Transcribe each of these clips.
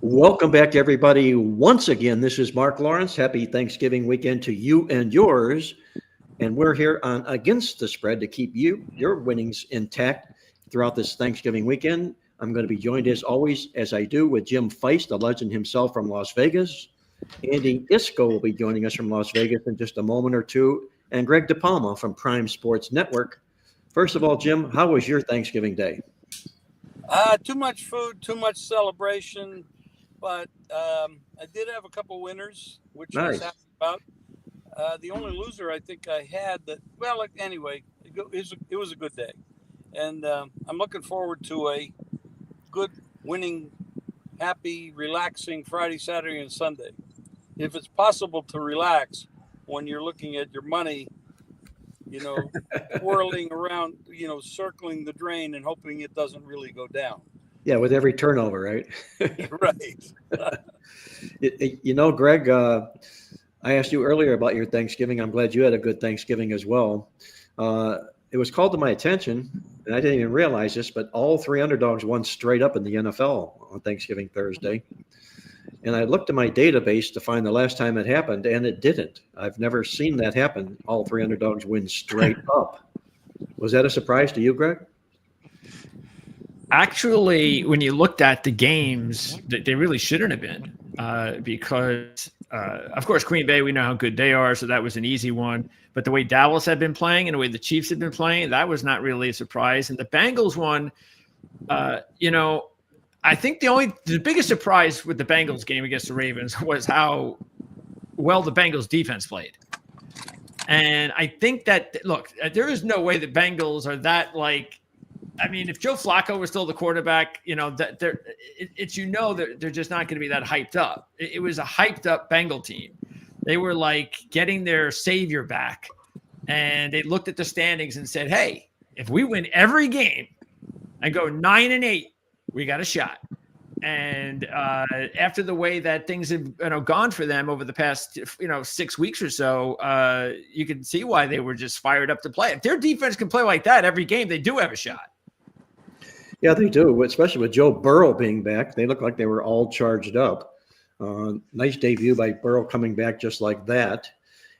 Welcome back, everybody. Once again, this is Mark Lawrence. Happy Thanksgiving weekend to you and yours. And we're here on Against the Spread to keep your winnings intact throughout this Thanksgiving weekend. I'm going to be joined, as always, as I do, with Jim Feist, the legend himself from Las Vegas. Andy Isco will be joining us from Las Vegas in just a moment or two, and Greg DePalma from Prime Sports Network. First of all, Jim, how was your Thanksgiving day? Too much food, too much celebration, but I did have a couple winners, which I was happy about. The only loser I think I had anyway, it was a good day. And I'm looking forward to a good, winning, happy, relaxing Friday, Saturday, and Sunday. If it's possible to relax when you're looking at your money, whirling around, circling the drain and hoping it doesn't really go down. Yeah, with every turnover, right? Right. Greg, I asked you earlier about your Thanksgiving. I'm glad you had a good Thanksgiving as well. It was called to my attention, and I didn't even realize this, but all three underdogs won straight up in the NFL on Thanksgiving Thursday. And I looked at my database to find the last time it happened, and it didn't. I've never seen that happen. All three underdogs win straight up. Was that a surprise to you, Greg? Actually, when you looked at the games, they really shouldn't have been because, of course, Green Bay, we know how good they are, so that was an easy one. But the way Dallas had been playing and the way the Chiefs had been playing, that was not really a surprise. And the Bengals one, I think the biggest surprise with the Bengals game against the Ravens was how well the Bengals defense played. And I think that, look, there is no way the Bengals are that if Joe Flacco was still the quarterback, that they're just not going to be that hyped up. It was a hyped up Bengal team. They were getting their savior back, and they looked at the standings and said, "Hey, if we win every game and go 9-8, we got a shot." And after the way that things have gone for them over the past 6 weeks or so, you can see why they were just fired up to play. If their defense can play like that every game, they do have a shot. Yeah, they do, especially with Joe Burrow being back. They look like they were all charged up. Nice debut by Burrow coming back just like that.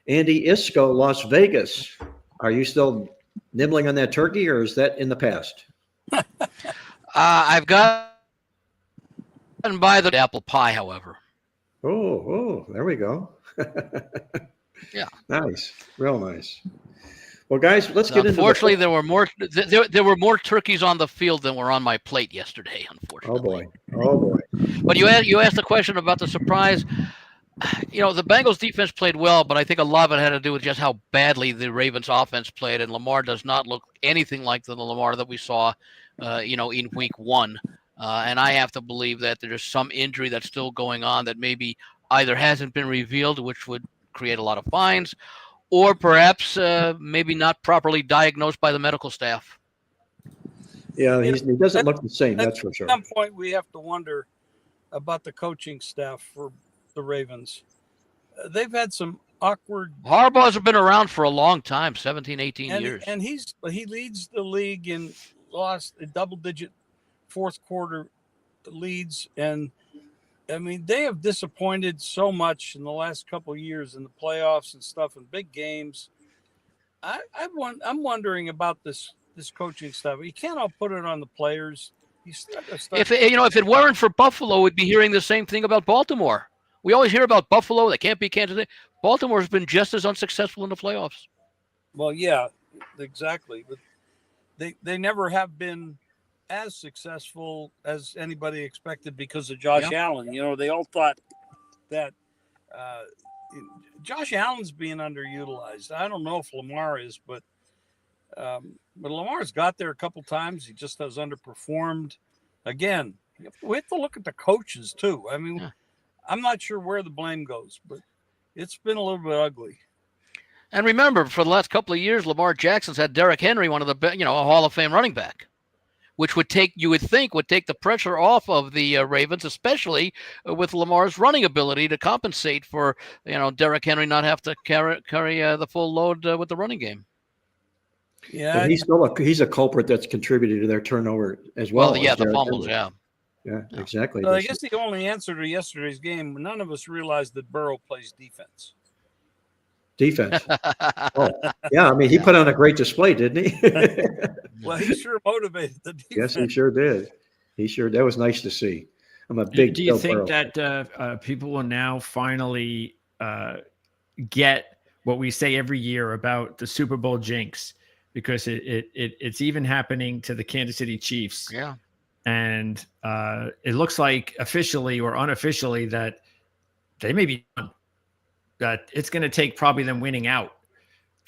Andy Isco, Las Vegas. Are you still nibbling on that turkey, or is that in the past? I've gotten by the apple pie, however. Oh, there we go. Yeah. Nice. Real nice. Well, guys, let's get into Unfortunately, there were more turkeys on the field than were on my plate yesterday, unfortunately. Oh boy. But you asked the question about the surprise. The Bengals defense played well, but I think a lot of it had to do with just how badly the Ravens offense played, and Lamar does not look anything like the Lamar that we saw, in week 1. And I have to believe that there's some injury that's still going on that maybe either hasn't been revealed, which would create a lot of fines, or perhaps maybe not properly diagnosed by the medical staff. Yeah, he doesn't look the same, that's for sure. At some point, we have to wonder about the coaching staff for the Ravens. They've had some awkward... Harbaugh's been around for a long time, 17, 18 years. And he leads the league in lost a double-digit fourth quarter leads, and they have disappointed so much in the last couple of years in the playoffs and stuff and big games. I'm wondering about this coaching stuff. You can't all put it on the players. If it weren't for Buffalo, we'd be hearing the same thing about Baltimore. We always hear about Buffalo. They can't beat Kansas City. Baltimore's been just as unsuccessful in the playoffs. Well, yeah, exactly. But they never have been as successful as anybody expected because of Josh Allen. They all thought that Josh Allen's being underutilized. I don't know if Lamar is, but Lamar's got there a couple times. He just has underperformed. Again, we have to look at the coaches too. I'm not sure where the blame goes, but it's been a little bit ugly. And remember, for the last couple of years, Lamar Jackson's had Derrick Henry, one of the a Hall of Fame running back, which would take the pressure off of the Ravens, especially with Lamar's running ability to compensate for Derrick Henry not have to carry the full load with the running game. Yeah, but he's a culprit that's contributed to their turnover as well. Well, yeah, the fumbles, yeah. Yeah, exactly. So I guess the only answer to yesterday's game, none of us realized that Burrow plays defense. Defense. Oh, yeah. I mean, he put on a great display, didn't he? Well, he sure motivated the defense. Yes, he sure did. That was nice to see. I'm a big. Do you Bill think Burrow. that people will now finally get what we say every year about the Super Bowl jinx? Because it's even happening to the Kansas City Chiefs. Yeah. And it looks like officially or unofficially that they may be done. That it's going to take probably them winning out.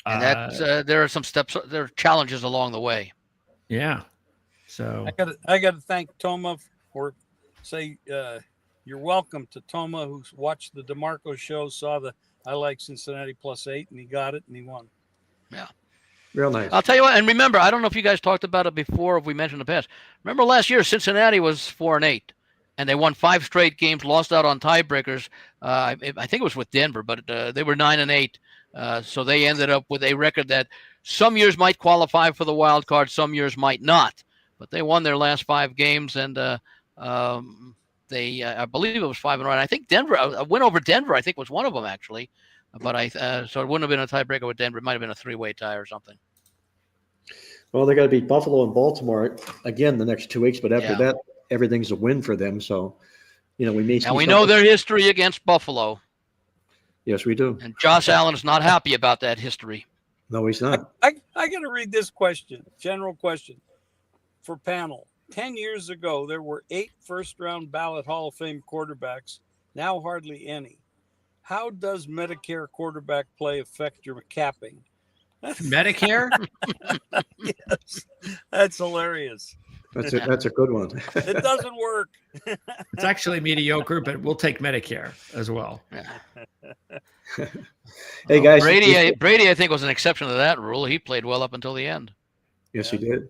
And that there are some steps, there are challenges along the way. Yeah. So I got to thank Toma for say you're welcome to Toma, who's watched the DeMarco show, saw the I like Cincinnati +8, and he got it and he won. Yeah. Real nice. I'll tell you what, and remember, I don't know if you guys talked about it before, if we mentioned in the past. Remember last year, Cincinnati was 4-8, and they won 5 straight games, lost out on tiebreakers. I think it was with Denver, but they were 9-8. So they ended up with a record that some years might qualify for the wild card, some years might not. But they won their last 5 games, and they, I believe it was 5-0. I think Denver, a win over Denver, I think was one of them actually. But so it wouldn't have been a tiebreaker with Denver. It might have been a 3-way tie or something. Well, they got to beat Buffalo and Baltimore again the next 2 weeks, but after that, everything's a win for them. So, we may. And we know their history against Buffalo. Yes, we do. And Josh Allen is not happy about that history. No, he's not. I got to read this question, general question for panel. 10 years ago, there were 8 first-round ballot Hall of Fame quarterbacks. Now hardly any. How does Medicare quarterback play affect your capping? Medicare? Yes, that's hilarious. That's a good one. It doesn't work. It's actually mediocre, but we'll take Medicare as well. Hey guys, Brady, I think, was an exception to that rule. He played well up until the end. Yes, he did.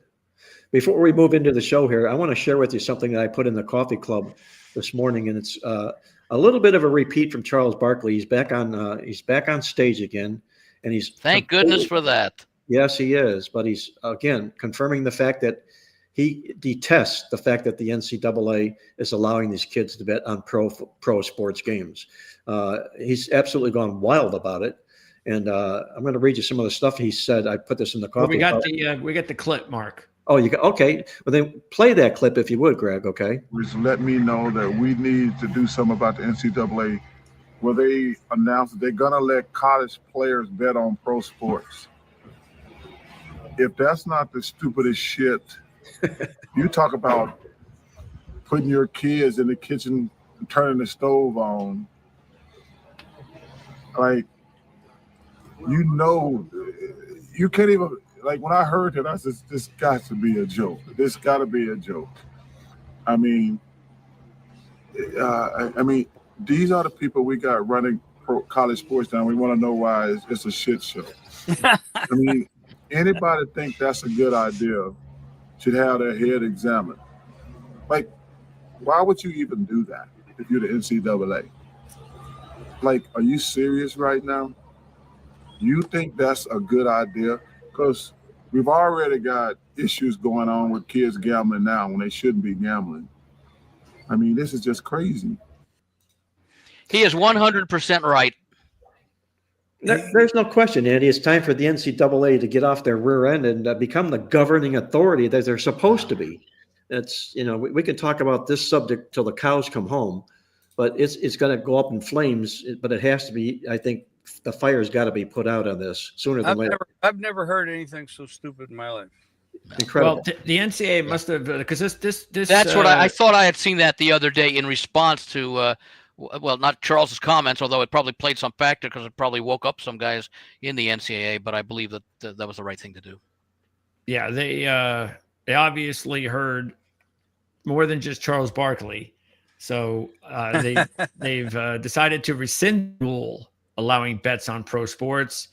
Before we move into the show here, I want to share with you something that I put in the coffee club this morning, and it's a little bit of a repeat from Charles Barkley. He's back on stage again, and he's thank goodness for that. Yes, he is, but he's again confirming the fact that he detests the fact that the NCAA is allowing these kids to bet on pro sports games. He's absolutely gone wild about it, and I'm going to read you some of the stuff he said. I put this in the coffee. Well, we got the clip, Mark. Oh, you got okay. Well, then play that clip if you would, Greg. Okay. Which let me know that we need to do something about the NCAA, where they announced that they're gonna let college players bet on pro sports. If that's not the stupidest shit, you talk about putting your kids in the kitchen, turning the stove on, like you can't even. Like when I heard that, I said, "This got to be a joke. This got to be a joke." I mean, these are the people we got running college sports now. We want to know why it's a shit show. I mean, anybody think that's a good idea should have their head examined. Like, why would you even do that if you're the NCAA? Like, are you serious right now? You think that's a good idea? Because we've already got issues going on with kids gambling now when they shouldn't be gambling. I mean, this is just crazy. He is 100% right. There's no question, Andy. It's time for the NCAA to get off their rear end and become the governing authority that they're supposed to be. It's we can talk about this subject till the cows come home, but it's going to go up in flames. But it has to be. I think the fire's got to be put out on this sooner than later. I've never heard anything so stupid in my life. Incredible. Well, the NCAA must have, because this. That's what I thought. I had seen that the other day in response to, well, not Charles's comments, although it probably played some factor because it probably woke up some guys in the NCAA. But I believe that that was the right thing to do. Yeah, they obviously heard more than just Charles Barkley, so they've decided to rescind the rule allowing bets on pro sports.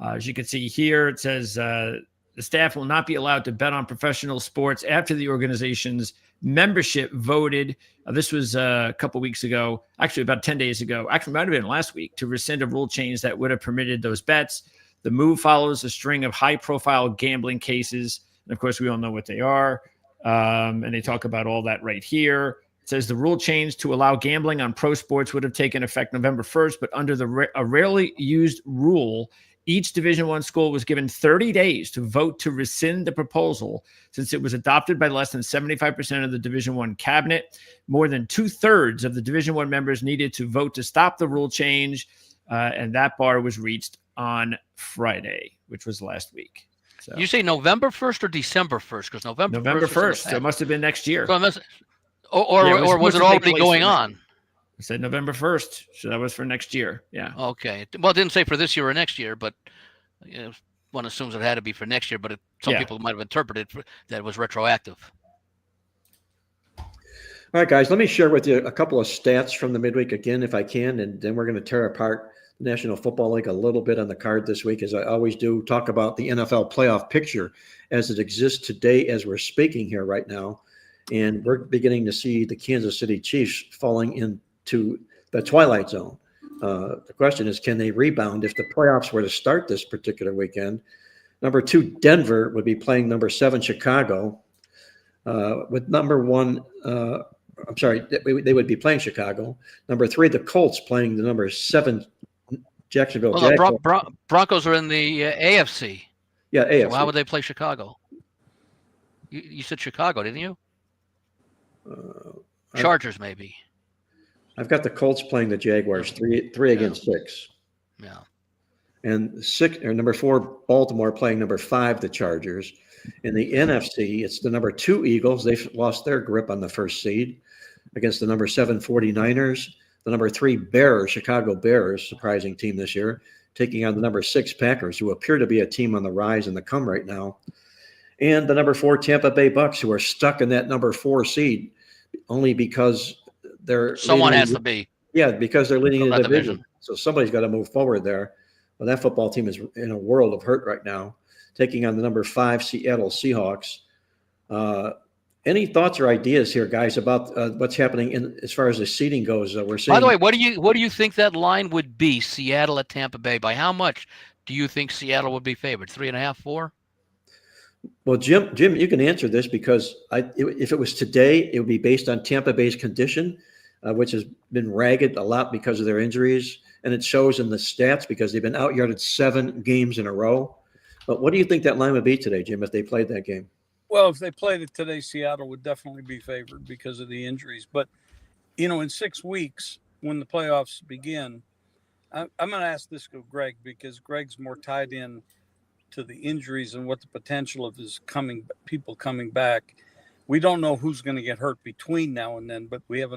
As you can see here, it says the staff will not be allowed to bet on professional sports after the organization's membership voted. This was a couple weeks ago, actually about 10 days ago. Actually, might have been last week, to rescind a rule change that would have permitted those bets. The move follows a string of high-profile gambling cases. And of course, we all know what they are. And they talk about all that right here. It says the rule change to allow gambling on pro sports would have taken effect November 1st, but under a rarely used rule, each Division I school was given 30 days to vote to rescind the proposal since it was adopted by less than 75% of the Division I cabinet. More than 2/3 of the Division I members needed to vote to stop the rule change, and that bar was reached on Friday, which was last week. So, You say November 1st or December 1st? Because November 1st. So it must have been next year. So Yeah, or was it already going on? I said November 1st, so that was for next year. Yeah. Okay. Well, it didn't say for this year or next year, but one assumes it had to be for next year. But some people might have interpreted that it was retroactive. All right, guys, let me share with you a couple of stats from the midweek again, if I can, and then we're going to tear apart the National Football League a little bit on the card this week, as I always do, talk about the NFL playoff picture as it exists today as we're speaking here right now. And we're beginning to see the Kansas City Chiefs falling into the twilight zone. The question is, can they rebound if the playoffs were to start this particular weekend? Number 2, Denver would be playing number 7, Chicago. With number 1, they would be playing Chicago. Number 3, the Colts playing the number 7, Jacksonville Jaguars. The Broncos are in the AFC. Yeah, AFC. So how would they play Chicago? You said Chicago, didn't you? Chargers, maybe. I've got the Colts playing the Jaguars, three against 6. Yeah. And number 4, Baltimore playing number 5, the Chargers. In the NFC, it's the number 2 Eagles. They've lost their grip on the first seed against the number 7 49ers. The number 3 Bears, Chicago Bears, surprising team this year, taking on the number 6 Packers, who appear to be a team on the rise and the come right now. And the number 4 Tampa Bay Bucks, who are stuck in that number 4 seed only because someone has to be. Yeah, because they're leading the division. So somebody's got to move forward there. Well, that football team is in a world of hurt right now, taking on the number 5 Seattle Seahawks. Any thoughts or ideas here, guys, about what's happening as far as the seeding goes? We're seeing. By the way, what do you think that line would be? Seattle at Tampa Bay. By how much do you think Seattle would be favored? 3.5, 4? Well, Jim, you can answer this because if it was today, it would be based on Tampa Bay's condition, which has been ragged a lot because of their injuries, and it shows in the stats because they've been out-yarded 7 games in a row. But what do you think that line would be today, Jim, if they played that game? Well, if they played it today, Seattle would definitely be favored because of the injuries. But, in 6 weeks, when the playoffs begin, I'm going to ask this to Greg because Greg's more tied in to the injuries and what the potential of his people coming back. We don't know who's going to get hurt between now and then, but we have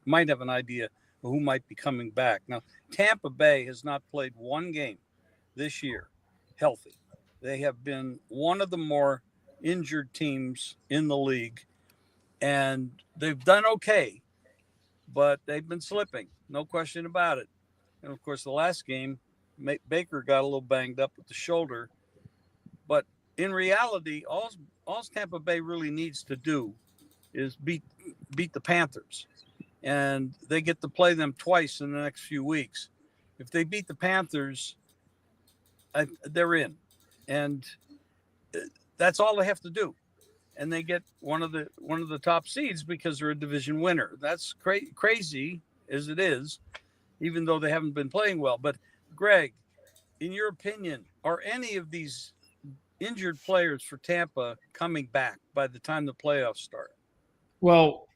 might have an idea of who might be coming back. Now, Tampa Bay has not played one game this year healthy. They have been one of the more injured teams in the league, and they've done okay, but they've been slipping, no question about it. And of course, the last game, Baker got a little banged up with the shoulder, but in reality, all Tampa Bay really needs to do is beat the Panthers, and they get to play them twice in the next few weeks. If they beat the Panthers, they're in, and that's all they have to do, and they get one of the top seeds because they're a division winner. That's crazy as it is, even though they haven't been playing well. But Greg, in your opinion, are any of these injured players for Tampa coming back by the time the playoffs start? Well,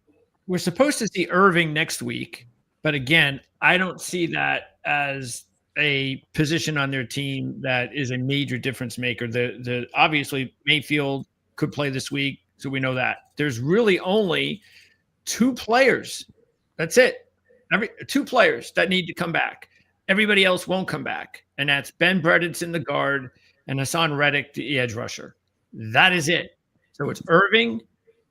we're supposed to see Irving next week, but again, I don't see that as a position on their team that is a major difference maker. The obviously Mayfield could play this week, so we know that. There's really only 2 players. That's it. 2 players that need to come back. Everybody else won't come back, and that's Ben Bredeson, the guard, and Hassan Reddick, the edge rusher. That is it. So it's Irving,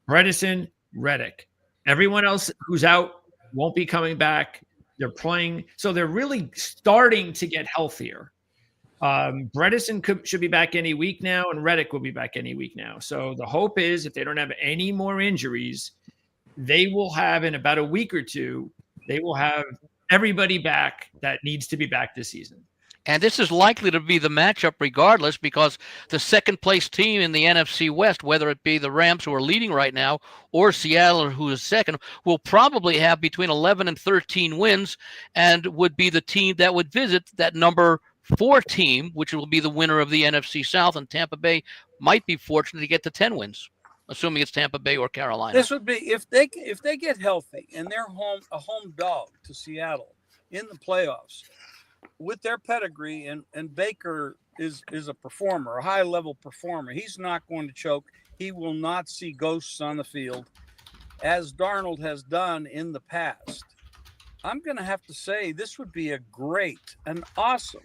Bredeson, Reddick. Everyone else who's out won't be coming back. They're playing. So they're really starting to get healthier. Bredeson should be back any week now, and Reddick will be back any week now. So the hope is if they don't have any more injuries, they will have in about a week or two, they will have everybody back that needs to be back this season. And this is likely to be the matchup regardless, because the second place team in the NFC West, whether it be the Rams, who are leading right now, or Seattle, who is second, will probably have between 11 and 13 wins, and would be the team that would visit that number 4 team, which will be the winner of the NFC South. And Tampa Bay might be fortunate to get to 10 wins, assuming it's Tampa Bay or Carolina. This would be if they get healthy and they're a home dog to Seattle in the playoffs. With their pedigree, and Baker is a performer, a high-level performer. He's not going to choke. He will not see ghosts on the field, as Darnold has done in the past. I'm going to have to say this would be an awesome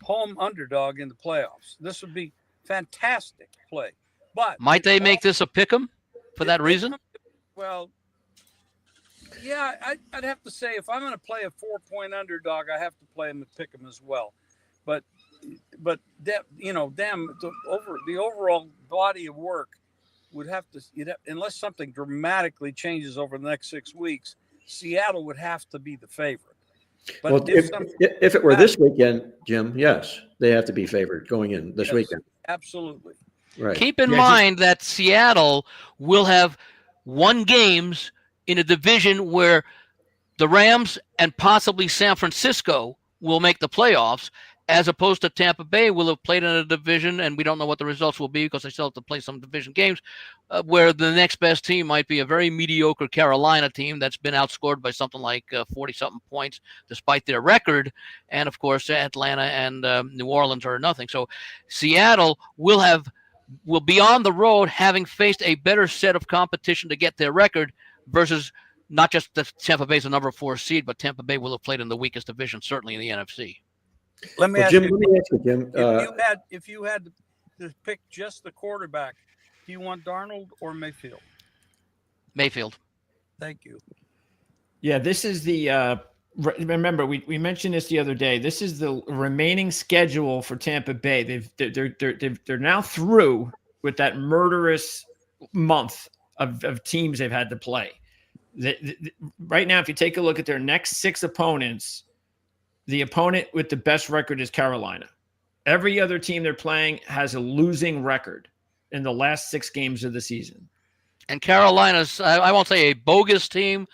home underdog in the playoffs. This would be fantastic play. But might they make this a pick'em for that reason? Well, yeah, I'd have to say if I'm going to play a 4-point underdog, I have to play him and pick him as well. But that, the overall body of work would have to, unless something dramatically changes over the next 6 weeks, Seattle would have to be the favorite. But well, if it were this weekend, Jim, yes, they have to be favored going in this weekend. Absolutely. Right. Keep in mind that Seattle will have won games in a division where the Rams and possibly San Francisco will make the playoffs, as opposed to Tampa Bay will have played in a division, and we don't know what the results will be because they still have to play some division games, where the next best team might be a very mediocre Carolina team that's been outscored by something like 40-something points despite their record. And, of course, Atlanta and New Orleans are nothing. So Seattle will be on the road having faced a better set of competition to get their record, versus not just that Tampa Bay's the number 4 seed, but Tampa Bay will have played in the weakest division, certainly in the NFC. Let me ask you, Jim. Jim. If you had to pick just the quarterback, do you want Darnold or Mayfield? Mayfield. Thank you. Yeah, this is the remember we mentioned this the other day. This is the remaining schedule for Tampa Bay. They're now through with that murderous month of teams they've had to play. Right now, if you take a look at their next 6 opponents, the opponent with the best record is Carolina. Every other team they're playing has a losing record in the last 6 games of the season. And Carolina's, I won't say a bogus team,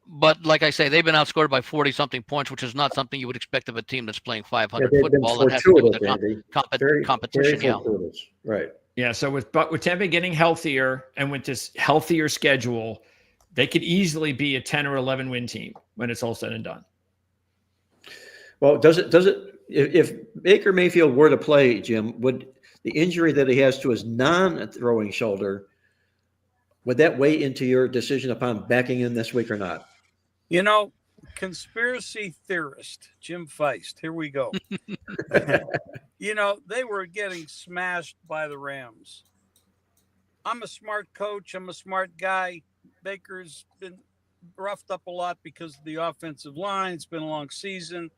but like I say, they've been outscored by 40-something points, which is not something you would expect of a team that's playing 500 football. That has to do with the competition. Very right. Yeah, so with Tampa getting healthier and with this healthier schedule, they could easily be a 10 or 11 win team when it's all said and done. Well, does it if Baker Mayfield were to play, Jim, would the injury that he has to his non-throwing shoulder, would that weigh into your decision upon backing in this week or not? Conspiracy theorist Jim Feist, here we go. They were getting smashed by the Rams. I'm a smart coach. I'm a smart guy. Baker's been roughed up a lot because of the offensive line. It's been a long season.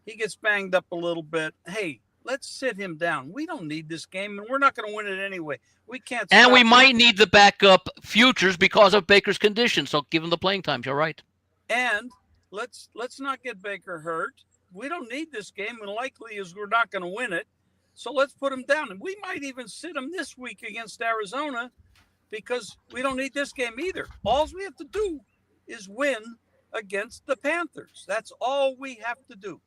He gets banged up a little bit. Hey, let's sit him down. We don't need this game, and we're not going to win it anyway. We can't. And we might need the backup futures because of Baker's condition. So give him the playing time. You're right. And let's not get Baker hurt. We don't need this game, and likely is we're not going to win it. So let's put him down. And we might even sit him this week against Arizona because we don't need this game either. All we have to do is win against the Panthers. That's all we have to do.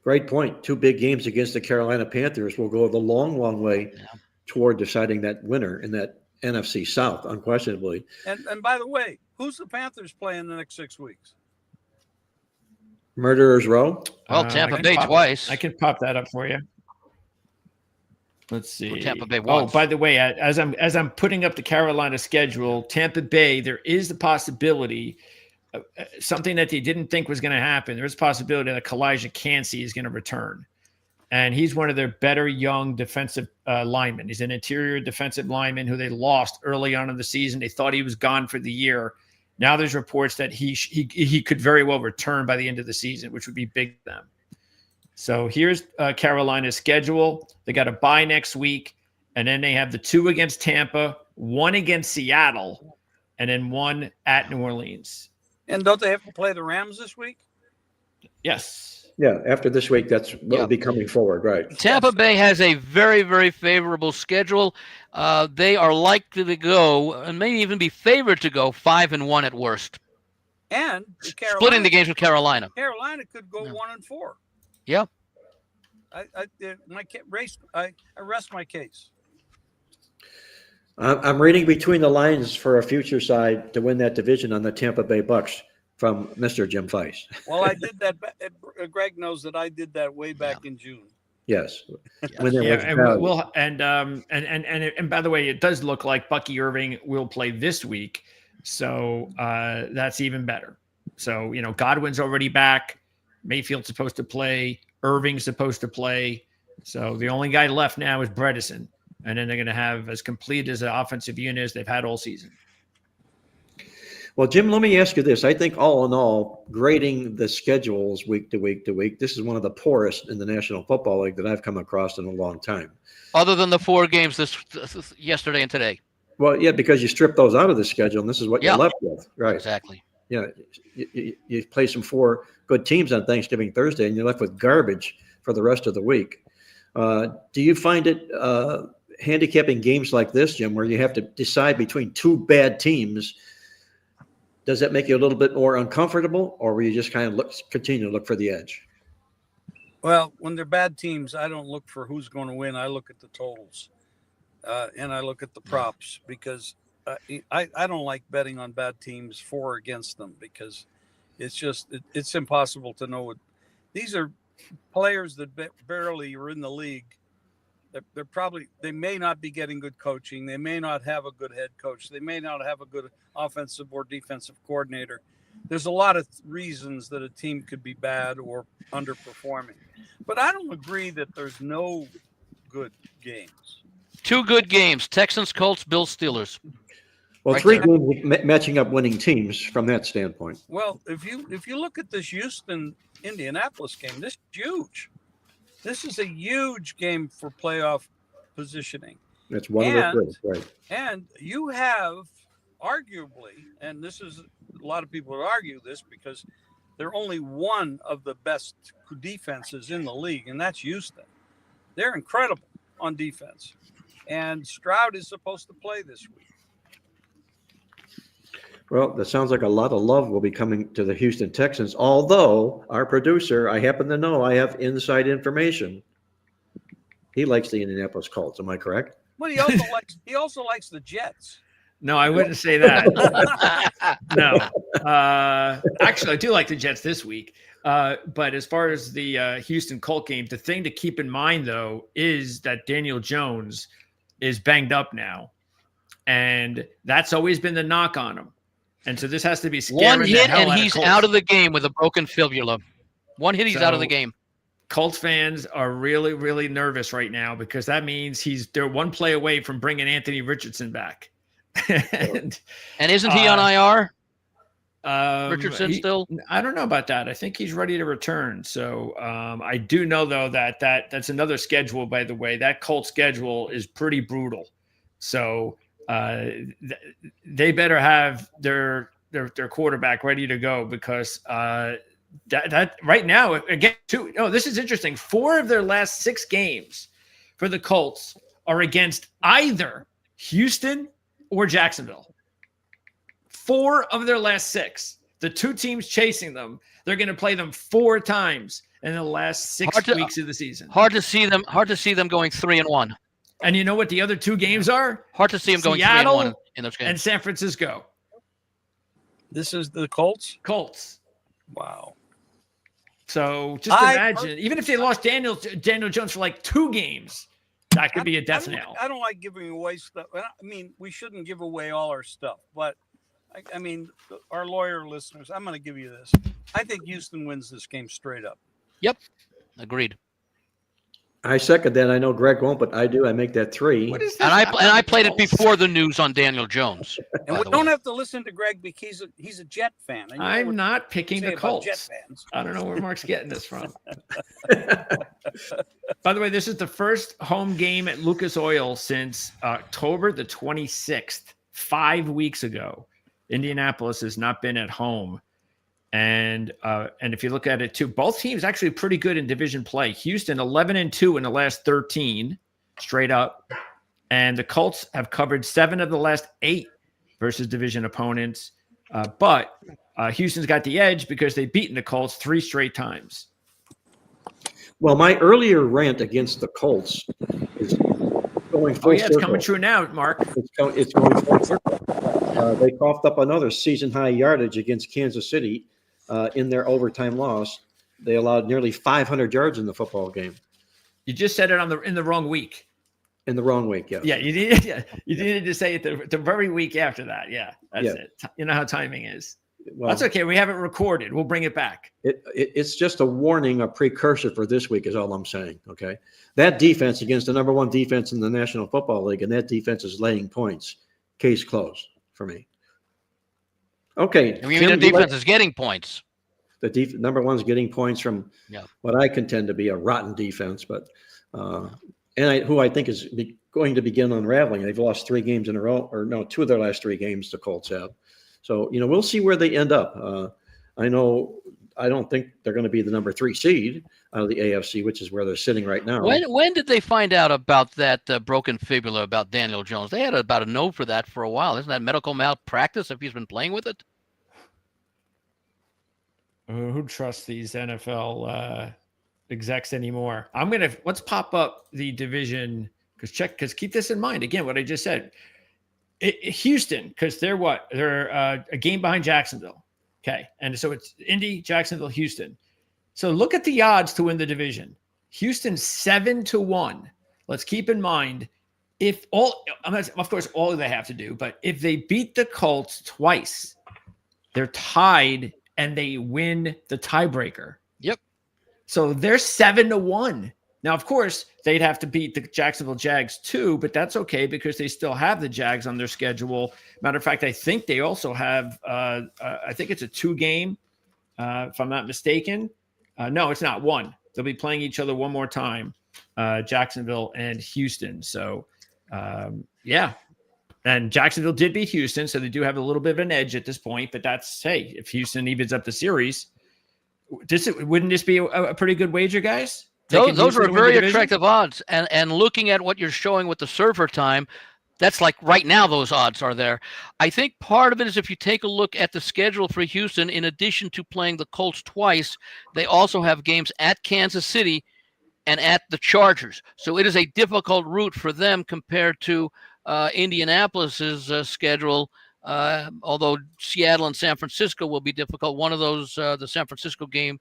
Great point. 2 big games against the Carolina Panthers will go the long way toward deciding that winner in that NFC South, unquestionably. And by the way, who's the Panthers playing the next 6 weeks? Murderers Row? Well, Tampa Bay twice. I can pop that up for you. Let's see. Tampa Bay once. Oh, by the way, as I'm putting up the Carolina schedule, Tampa Bay, there is the possibility, something that they didn't think was going to happen. There's a possibility that Kalijah Cansey is going to return. And he's one of their better young defensive linemen. He's an interior defensive lineman who they lost early on in the season. They thought he was gone for the year. Now there's reports that he could very well return by the end of the season, which would be big for them. So here's Carolina's schedule. They got a bye next week, and then they have the 2 against Tampa, 1 against Seattle, and then 1 at New Orleans. And don't they have to play the Rams this week? Yes. Yeah, after this week, that's what will be coming forward, right? Tampa Bay has a very, very favorable schedule. They are likely to go, and may even be favored to go 5-1 at worst. And Splitting the games with Carolina. Carolina could go 1-4. Yeah. I rest my case. I'm reading between the lines for a future side to win that division on the Tampa Bay Bucks from Mr. Jim Feist. Well, I did that. Greg knows that I did that way back in June. Yes. And by the way, it does look like Bucky Irving will play this week, so that's even better. So Godwin's already back. Mayfield's supposed to play. Irving's supposed to play. So the only guy left now is Bredesen, and then they're going to have as complete as an offensive unit as they've had all season. Well, Jim, let me ask you this. I think all in all, grading the schedules week to week to week, this is one of the poorest in the National Football League that I've come across in a long time. Other than the 4 games this yesterday and today. Well, yeah, because you strip those out of the schedule, and this is what you're left with. Right. Exactly. Yeah. You play some 4 good teams on Thanksgiving Thursday, and you're left with garbage for the rest of the week. Do you find it handicapping games like this, Jim, where you have to decide between 2 bad teams? Does that make you a little bit more uncomfortable, or will you just kind of continue to look for the edge? Well, when they're bad teams, I don't look for who's going to win. I look at the totals, and I look at the props, because I don't like betting on bad teams for or against them, because it's impossible to know what these are. Players that barely are in the league. They may not be getting good coaching. They may not have a good head coach. They may not have a good offensive or defensive coordinator. There's a lot of reasons that a team could be bad or underperforming. But I don't agree that there's no good games. 2 good games: Texans, Colts, Bills, Steelers. Well, 3 games matching up winning teams from that standpoint. Well, if you look at this Houston-Indianapolis game, this is huge. This is a huge game for playoff positioning. It's one of the 3, right? And you have arguably, and this is a lot of people would argue this, because they're only one of the best defenses in the league, and that's Houston. They're incredible on defense, and Stroud is supposed to play this week. Well, that sounds like a lot of love will be coming to the Houston Texans, although our producer, I happen to know, I have inside information. He likes the Indianapolis Colts. Am I correct? Well, he also likes the Jets. No, I wouldn't say that. No. Actually, I do like the Jets this week. But as far as the Houston Colt game, the thing to keep in mind, though, is that Daniel Jones is banged up now. And that's always been the knock on him. And so this has to be scaring 1 hit and he's out of the game with a broken fibula. 1 hit, he's out of the game. Colts fans are really, really nervous right now, because that means they're 1 play away from bringing Anthony Richardson back. and isn't he on IR? Richardson still? I don't know about that. I think he's ready to return. So I do know, though, that's another schedule, by the way. That Colts schedule is pretty brutal. So they better have their quarterback ready to go, because that right now, again, this is interesting. 4 of their last 6 games for the Colts are against either Houston or Jacksonville. 4 of their last 6. The 2 teams chasing them, they're going to play them 4 times in the last 6 weeks of the season. Hard to see them going 3-1. And you know what the other 2 games are? Hard to see them going Seattle 3-1 in those games. And San Francisco. This is the Colts? Colts. Wow. So just imagine, even if they lost Daniel Jones for like 2 games, that could be a death nail. I don't like giving away stuff. I mean, we shouldn't give away all our stuff, but I mean, our lawyer listeners, I'm going to give you this. I think Houston wins this game straight up. Yep. Agreed. I second that. I know Greg won't, but I do. I make that 3. What is and I played it before the news on Daniel Jones. And we don't have to listen to Greg because he's a Jet fan. I'm not picking the Colts. Jet fans. I don't know where Mark's getting this from. By the way, this is the first home game at Lucas Oil since October the 26th, 5 weeks ago. Indianapolis has not been at home. And if you look at it too, both teams actually pretty good in division play. Houston 11-2 in the last 13 straight up. And the Colts have covered 7 of the last 8 versus division opponents. But Houston's got the edge because they've beaten the Colts 3 straight times. Well, my earlier rant against the Colts is going full circle. It's coming true now, Mark. It's going full circle. They coughed up another season-high yardage against Kansas City in their overtime loss. They allowed nearly 500 yards in the football game. You just said it in the wrong week. In the wrong week, yeah. Yeah, you needed to say it the very week after that. Yeah, that's it. You know how timing is. Well, that's okay. We have it recorded. We'll bring it back. It's just a warning, a precursor for this week is all I'm saying, okay? That defense against the number 1 defense in the National Football League, and that defense is laying points. Case closed for me. Okay. You mean the defense is getting points? The number 1 is getting points from what I contend to be a rotten defense, but who I think is going to begin unraveling. They've lost 3 games in a row, or no, 2 of their last 3 games the Colts have. So, we'll see where they end up. I don't think they're going to be the number 3 seed out of the AFC, which is where they're sitting right now. When did they find out about that broken fibula about Daniel Jones? They had about a note for that for a while. Isn't that medical malpractice if he's been playing with it? Who trusts these NFL execs anymore? Let's pop up the division because keep this in mind. Again, what I just said. Houston, because they're a game behind Jacksonville. Okay. And so it's Indy, Jacksonville, Houston. So look at the odds to win the division. Houston 7-1. Let's keep in mind of course, all they have to do, but if they beat the Colts twice, they're tied and they win the tiebreaker. Yep. So they're 7-1. Now, of course, they'd have to beat the Jacksonville Jags too, but that's okay because they still have the Jags on their schedule. Matter of fact, I think they also have, I think it's a 2-game, if I'm not mistaken. No, it's not 1. They'll be playing each other one more time, Jacksonville and Houston. So, yeah. And Jacksonville did beat Houston, so they do have a little bit of an edge at this point. But if Houston evens up the series, wouldn't this be a pretty good wager, guys? Those are very attractive odds. And looking at what you're showing with the server time, that's like right now those odds are there. I think part of it is if you take a look at the schedule for Houston, in addition to playing the Colts twice, they also have games at Kansas City and at the Chargers. So it is a difficult route for them compared to Indianapolis's schedule. Although Seattle and San Francisco will be difficult. One of those, the San Francisco game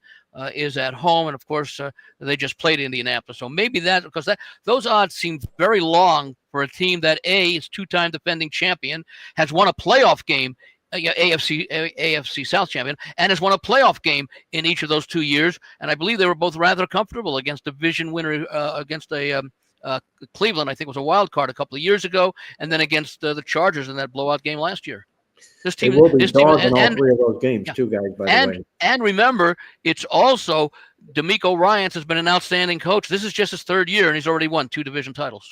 is at home. And of course, they just played Indianapolis. So maybe those odds seem very long for a team that is 2-time defending champion, has won a playoff game, AFC South champion, and has won a playoff game in each of those 2 years. And I believe they were both rather comfortable against division winner, against Cleveland, I think, was a wild card a couple of years ago, and then against the Chargers in that blowout game last year. This team will be dogs in all 3 of those games, too, guys. By the way, and remember, it's also D'Amico Ryans has been an outstanding coach. This is just his 3rd year, and he's already won 2 division titles.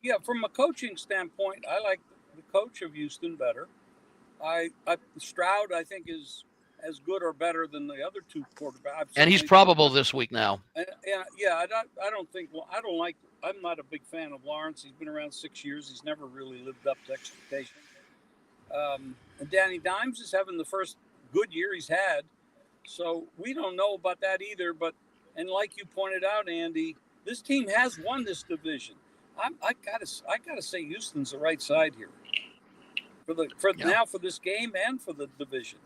Yeah, from a coaching standpoint, I like the coach of Houston better. Stroud, I think, is as good or better than the other 2 quarterbacks. And he's probable this week now. I'm not a big fan of Lawrence. He's been around 6 years. He's never really lived up to expectations. And Danny Dimes is having the first good year he's had. So we don't know about that either. And like you pointed out, Andy, this team has won this division. I gotta say Houston's the right side here now for this game and for the division.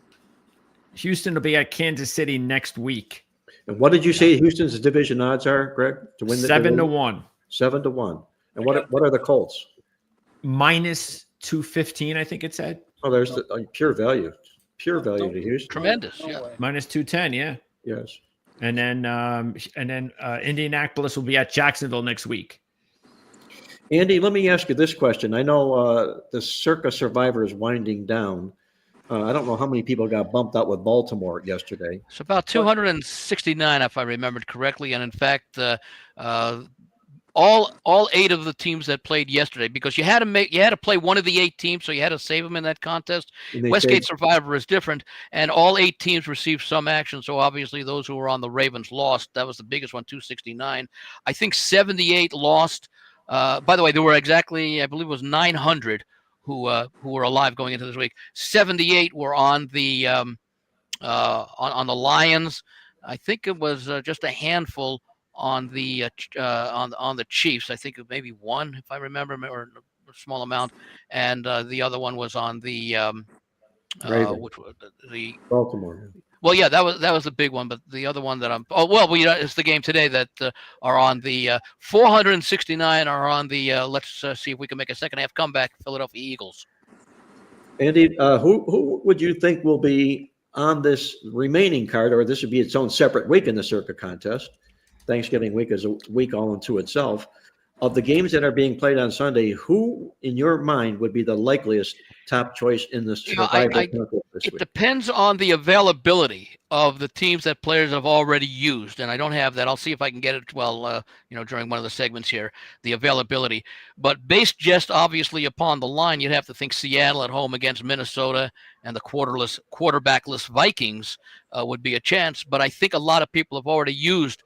Houston will be at Kansas City next week. And what did you say Houston's division odds are, Greg, to win the 7-1. 7-1. And what are the Colts? -215, I think it said. Oh, there's the pure value to Houston. Tremendous. No way. -210, yeah. Yes. And then Indianapolis will be at Jacksonville next week. Andy, let me ask you this question. I know the Circa Survivor is winding down. I don't know how many people got bumped out with Baltimore yesterday. It's about 269, if I remembered correctly. And in fact, all 8 of the teams that played yesterday, because you had to play one of the 8 teams, so you had to save them in that contest. Westgate Survivor is different, and all 8 teams received some action. So obviously those who were on the Ravens lost. That was the biggest one, 269. I think 78 lost. By the way, there were exactly, I believe it was 900 who were alive going into this week. 78 were on the on the Lions. I think it was just a handful on the on the Chiefs. I think maybe one, if I remember, or a small amount, and the other one was on the which was the Baltimore. Well, yeah, that was the big one, but the other one that it's the game today that are on the 469 are on the let's see if we can make a second half comeback, Philadelphia Eagles. Andy, who would you think will be on this remaining card, or this would be its own separate week in the Circa contest? Thanksgiving week is a week all unto itself. Of the games that are being played on Sunday, who, in your mind, would be the likeliest top choice in the survival contest this week? It depends on the availability of the teams that players have already used, and I don't have that. I'll see if I can get it during one of the segments here, the availability. But based just obviously upon the line, you'd have to think Seattle at home against Minnesota and the quarterbackless Vikings would be a chance. But I think a lot of people have already used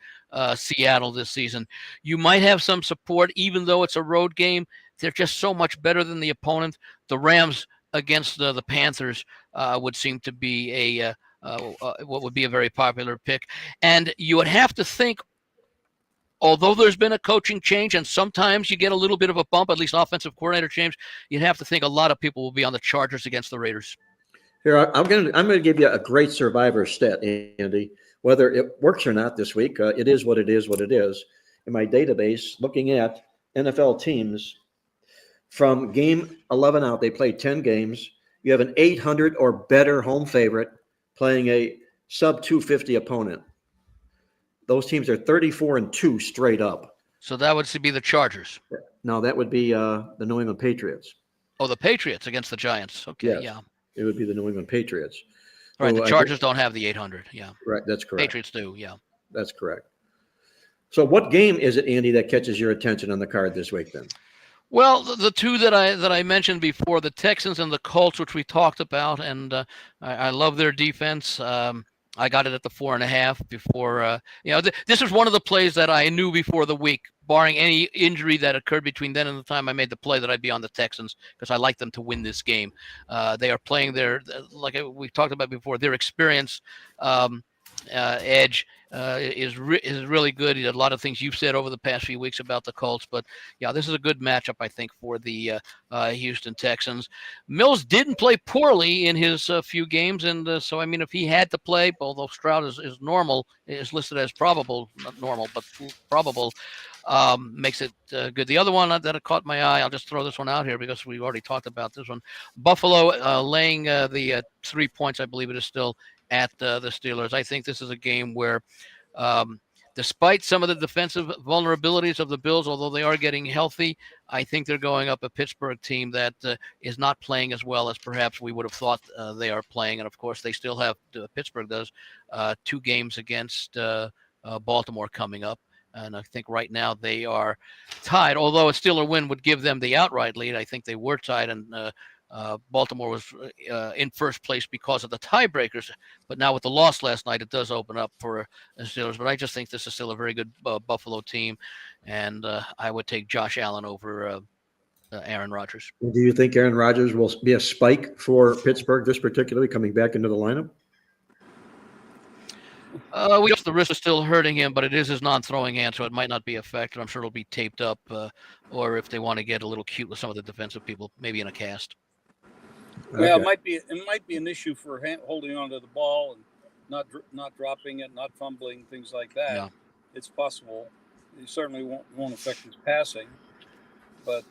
Seattle this season. You might have some support, even though it's a road game. They're just so much better than the opponent. The Rams against the Panthers would seem to be what would be a very popular pick. And you would have to think, although there's been a coaching change and sometimes you get a little bit of a bump, at least offensive coordinator change, you'd have to think a lot of people will be on the Chargers against the Raiders. Here, I'm going to give you a great survivor stat, Andy. Whether it works or not this week, it is what it is. In my database, looking at NFL teams from game 11 out, they played 10 games. You have an 800 or better home favorite playing a sub 250 opponent. Those teams are 34-2 straight up. So that would be the Chargers. No, that would be the New England Patriots. Oh, the Patriots against the Giants. Okay, yes, yeah. It would be the New England Patriots. Right, the Chargers don't have the 800, yeah. Right, that's correct. Patriots do, yeah. That's correct. So what game is it, Andy, that catches your attention on the card this week then? Well, the two that I mentioned before, the Texans and the Colts, which we talked about, and I love their defense. I got it at the 4.5 before. This is one of the plays that I knew before the week, barring any injury that occurred between then and the time I made the play, that I'd be on the Texans because I like them to win this game. They are playing like we talked about before, their experience edge is really good. He did a lot of things you've said over the past few weeks about the Colts, but yeah, this is a good matchup, I think, for the Houston Texans. Mills didn't play poorly in his few games, and so I mean, if he had to play, although Stroud is listed as probable, not normal, but probable, makes it good. The other one that caught my eye, I'll just throw this one out here because we already talked about this one. Buffalo laying the 3 points, I believe it is still, at the Steelers. I think this is a game where, despite some of the defensive vulnerabilities of the Bills, although they are getting healthy, I think they're going up a Pittsburgh team that is not playing as well as perhaps we would have thought they are playing. And of course, they still have, Pittsburgh does, 2 games against Baltimore coming up. And I think right now they are tied, although a Steeler win would give them the outright lead. I think they were tied, and Baltimore was in first place because of the tiebreakers. But now with the loss last night, it does open up for the Steelers. But I just think this is still a very good Buffalo team, and I would take Josh Allen over Aaron Rodgers. Do you think Aaron Rodgers will be a spike for Pittsburgh, this particularly coming back into the lineup? The wrist is still hurting him, but it is his non-throwing hand, so it might not be affected. I'm sure it'll be taped up, or if they want to get a little cute with some of the defensive people, maybe in a cast. Yeah, Okay. it might be an issue for holding onto the ball and not dropping it, not fumbling, things like that. Yeah. It's possible. It certainly won't affect his passing, but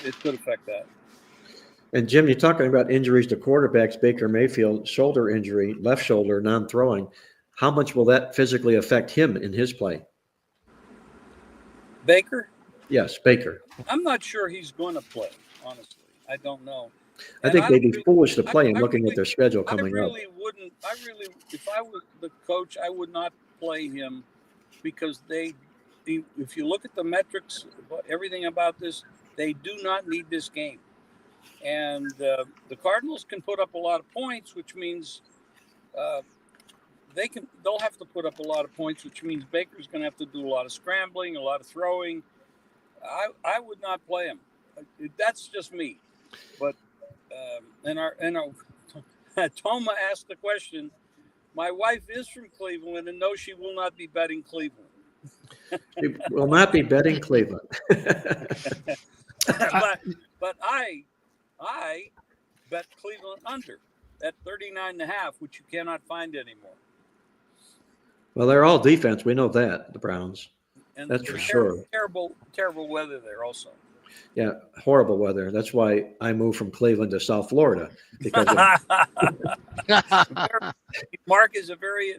it could affect that. And Jim, you're talking about injuries to quarterbacks. Baker Mayfield, shoulder injury, left shoulder, non-throwing. How much will that physically affect him in his play? Baker? Yes, Baker. I'm not sure he's going to play, honestly. I don't know. I think they'd be foolish to play him looking at their schedule coming up. If I were the coach, I would not play him because if you look at the metrics, everything about this, they do not need this game. And the Cardinals can put up a lot of points, which means they'll have to put up a lot of points, which means Baker's going to have to do a lot of scrambling, a lot of throwing. I would not play him. That's just me. But Toma asked the question. My wife is from Cleveland, and no, she will not be betting Cleveland. She will not be betting Cleveland. but I bet Cleveland under at 39.5, which you cannot find anymore. Well, they're all defense. We know that, the Browns. And that's for sure. Terrible weather there also. Yeah, horrible weather. That's why I moved from Cleveland to South Florida, because Mark is a very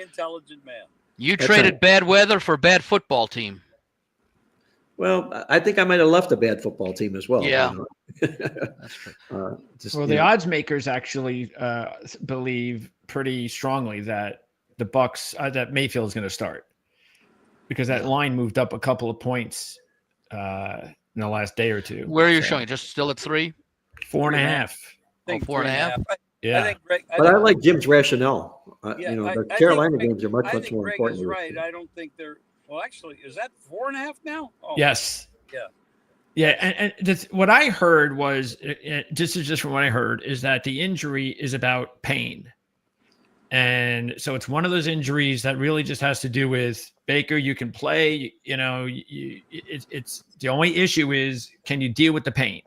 intelligent man. You traded bad weather for bad football team. Well, I think I might have left a bad football team as well. Yeah. That's true. The odds makers actually believe pretty strongly that the Bucks, that Mayfield is going to start, because that line moved up a couple of points in the last day or two. Where are you showing? Just still at 3? 4.5. I think 4.5. Yeah. I like Jim's rationale. The Carolina games are much more important. Greg is right. I don't think they're. Well, actually, is that 4.5 now? Oh. Yes. Yeah. Yeah, and what I heard was, just from what I heard, is that the injury is about pain. And so it's one of those injuries that really just has to do with Baker. You can play, it's the only issue is, can you deal with the pain?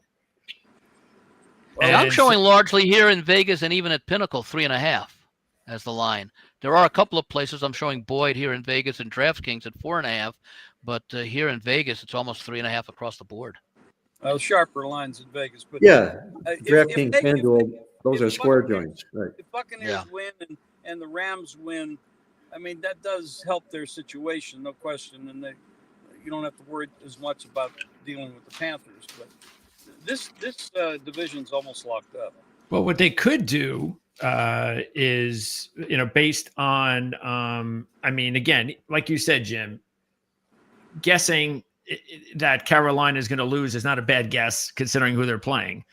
Well, I'm showing largely here in Vegas and even at Pinnacle 3.5 as the line. There are a couple of places I'm showing Boyd here in Vegas and DraftKings at 4.5, but here in Vegas it's almost 3.5 across the board. Well, sharper lines in Vegas, but DraftKings, FanDuel, those are square joints. Right. If Buccaneers win and the Rams win, I mean that does help their situation, no question, and you don't have to worry as much about dealing with the Panthers. But this division's almost locked up. Well, what they could do is, based on, again, like you said, Jim, guessing that Carolina is going to lose is not a bad guess considering who they're playing.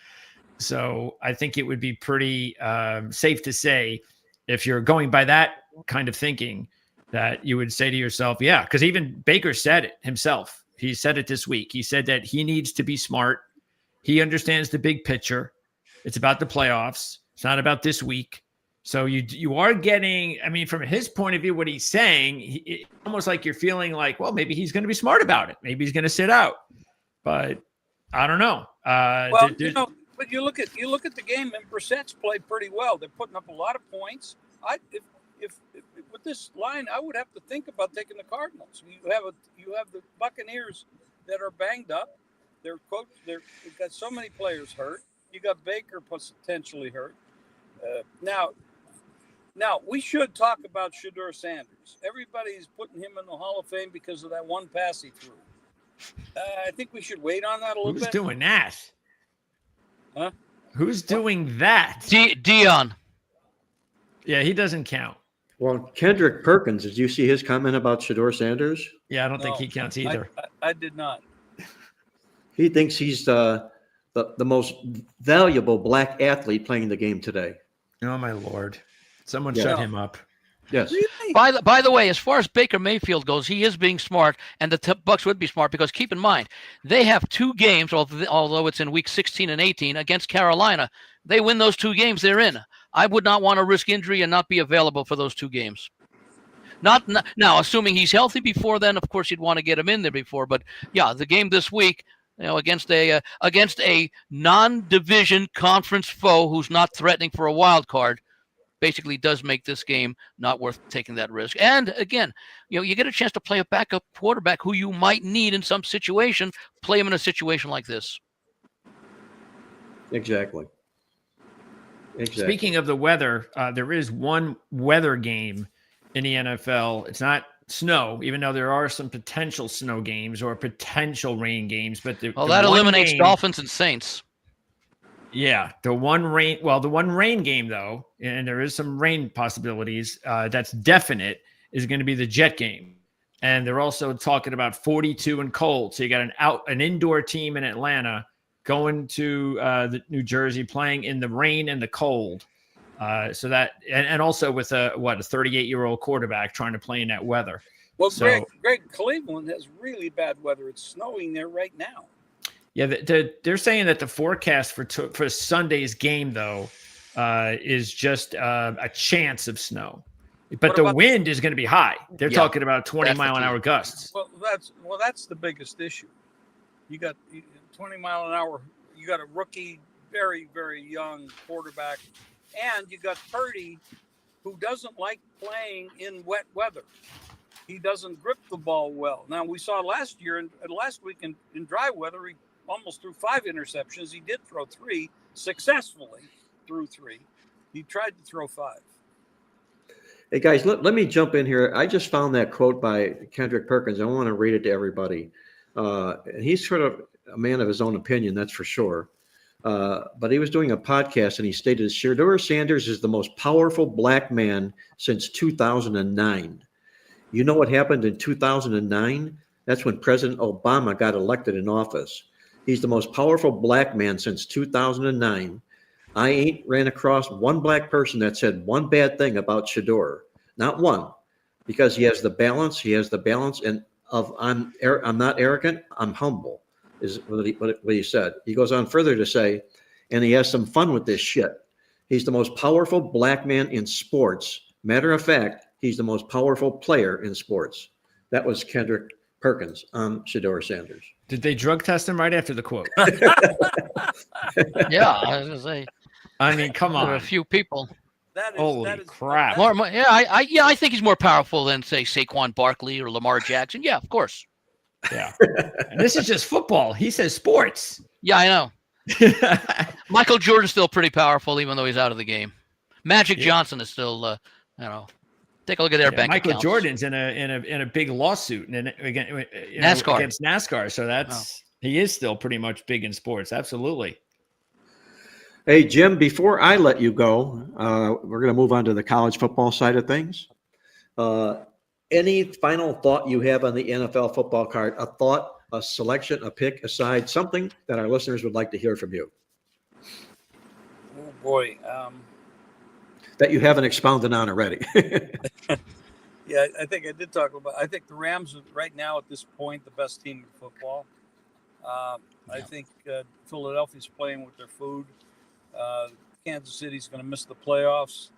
So I think it would be pretty safe to say, if you're going by that kind of thinking, that you would say to yourself, yeah, because even Baker said it himself. He said it this week. He said that he needs to be smart. He understands the big picture. It's about the playoffs. It's not about this week. So you are getting, from his point of view, what he's saying, almost like you're feeling like, well, maybe he's going to be smart about it. Maybe he's going to sit out. But I don't know. But you look at the game, and Brissett's played pretty well. They're putting up a lot of points. If with this line, I would have to think about taking the Cardinals. You have the Buccaneers that are banged up. They've got so many players hurt. You got Baker potentially hurt. Now we should talk about Shedeur Sanders. Everybody's putting him in the Hall of Fame because of that one pass he threw. I think we should wait on that a little bit. Who's doing that? Huh? Who's doing that? Dion. Yeah, he doesn't count. Well, Kendrick Perkins, did you see his comment about Shedeur Sanders? Yeah, I don't think he counts either. I did not. He thinks he's the most valuable black athlete playing the game today. Oh, my Lord. Someone shut him up. Yes. Really? By the way, as far as Baker Mayfield goes, he is being smart, and the Bucks would be smart, because keep in mind, they have 2 games, although it's in week 16 and 18, against Carolina. They win those 2 games, they're in. I would not want to risk injury and not be available for those 2 games. Now, assuming he's healthy before then, of course, you'd want to get him in there before. But yeah, the game this week, against a non-division conference foe who's not threatening for a wild card, basically does make this game not worth taking that risk. And again, you get a chance to play a backup quarterback who you might need in some situation. Play him in a situation like this. Exactly. Speaking of the weather, there is one weather game in the NFL. It's not snow, even though there are some potential snow games or potential rain games. But that eliminates Dolphins and Saints. Yeah, the one rain game though, and there is some rain possibilities. That's definite, is going to be the Jet game, And they're also talking about 42 and cold. So you got an indoor team in Atlanta going to the New Jersey, playing in the rain and the cold. So that, and also with a 38-year-old quarterback trying to play in that weather. Well, So, Greg, Cleveland has really bad weather. It's snowing there right now. Yeah, they're saying that the forecast for Sunday's game, though, is just a chance of snow. But the wind is going to be high. They're talking about 20-mile-an-hour gusts. Well, that's the biggest issue. You got 20-mile-an-hour. You got a rookie, very, very young quarterback, and you got Purdy, who doesn't like playing in wet weather. He doesn't grip the ball well. Now, we saw last week in dry weather, he almost threw 5 interceptions. He did throw 3 successfully. Threw 3. He tried to throw 5. Hey, guys, let me jump in here. I just found that quote by Kendrick Perkins. I want to read it to everybody. He's sort of a man of his own opinion, that's for sure. But he was doing a podcast, and he stated, Shedeur Sanders is the most powerful black man since 2009. You know what happened in 2009? That's when President Obama got elected in office. He's the most powerful black man since 2009. I ain't ran across one black person that said one bad thing about Shedeur. Not one. Because he has the balance. And I'm not arrogant. I'm humble, is what he said. He goes on further to say, and he has some fun with this shit. He's the most powerful black man in sports. Matter of fact, he's the most powerful player in sports. That was Kendrick Perkins on Shedeur Sanders. Did they drug test him right after the quote? Yeah, I was gonna say. I mean, come on. There are a few people. Holy crap! I think he's more powerful than say Saquon Barkley or Lamar Jackson. Yeah, of course. Yeah, and this is just football. He says sports. Yeah, I know. Michael Jordan's still pretty powerful, even though he's out of the game. Magic Johnson is still, take a look at their bank Michael accounts. Jordan's in a big lawsuit and NASCAR. against NASCAR. So he is still pretty much big in sports. Absolutely. Hey, Jim, before I let you go, we're going to move on to the college football side of things. Any final thought you have on the NFL football card? A thought, a selection, a pick, aside, something that our listeners would like to hear from you? Oh, boy. That you haven't expounded on already. Yeah, I think I did talk about. I think the Rams are right now at this point the best team in football. I think Philadelphia's playing with their food. Kansas City's going to miss the playoffs.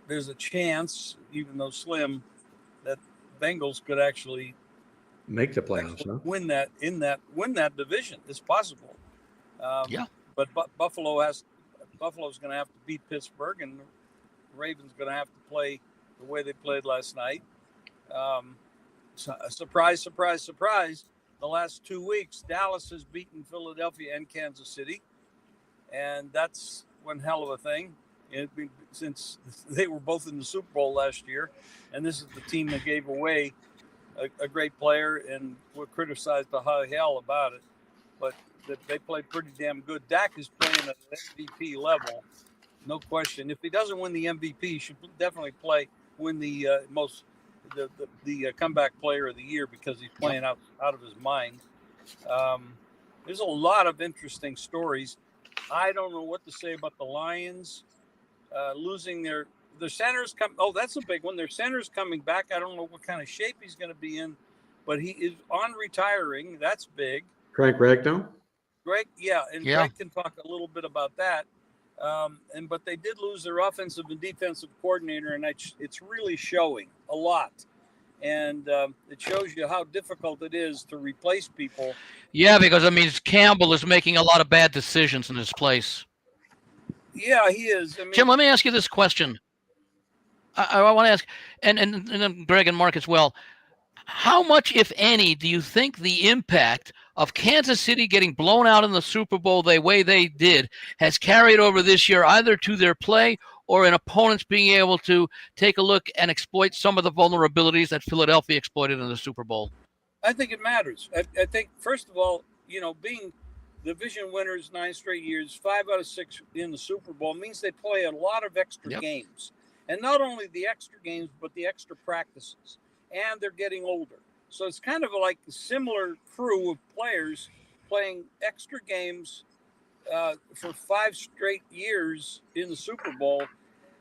There's a chance, even though slim, that Bengals could actually make the playoffs. Huh? Win that division. It's possible. But Buffalo's going to have to beat Pittsburgh, and the Ravens going to have to play the way they played last night. Surprise, surprise, surprise. The last 2 weeks, Dallas has beaten Philadelphia and Kansas City, and that's one hell of a thing. Since they were both in the Super Bowl last year, and this is the team that gave away a great player and were criticized the hell about it, but they played pretty damn good. Dak is playing at an MVP level, no question. If he doesn't win the MVP, he should definitely win the comeback player of the year because he's playing out of his mind. There's a lot of interesting stories. I don't know what to say about the Lions losing their centers. That's a big one. Their center's coming back. I don't know what kind of shape he's going to be in, but he is on retiring. That's big. Craig Ragnow? Greg can talk a little bit about that. But they did lose their offensive and defensive coordinator, and it's really showing a lot. And it shows you how difficult it is to replace people. Yeah, because it means Campbell is making a lot of bad decisions in his place. Yeah, he is. Jim, let me ask you this question. I want to ask, and Greg and Mark as well, how much, if any, do you think the impact of Kansas City getting blown out in the Super Bowl the way they did has carried over this year, either to their play or in opponents being able to take a look and exploit some of the vulnerabilities that Philadelphia exploited in the Super Bowl? I think it matters. I think, first of all, being division winners 9 straight years, 5 out of 6 in the Super Bowl means they play a lot of extra games. And not only the extra games, but the extra practices. And they're getting older. So it's kind of like a similar crew of players playing extra games for 5 straight years in the Super Bowl.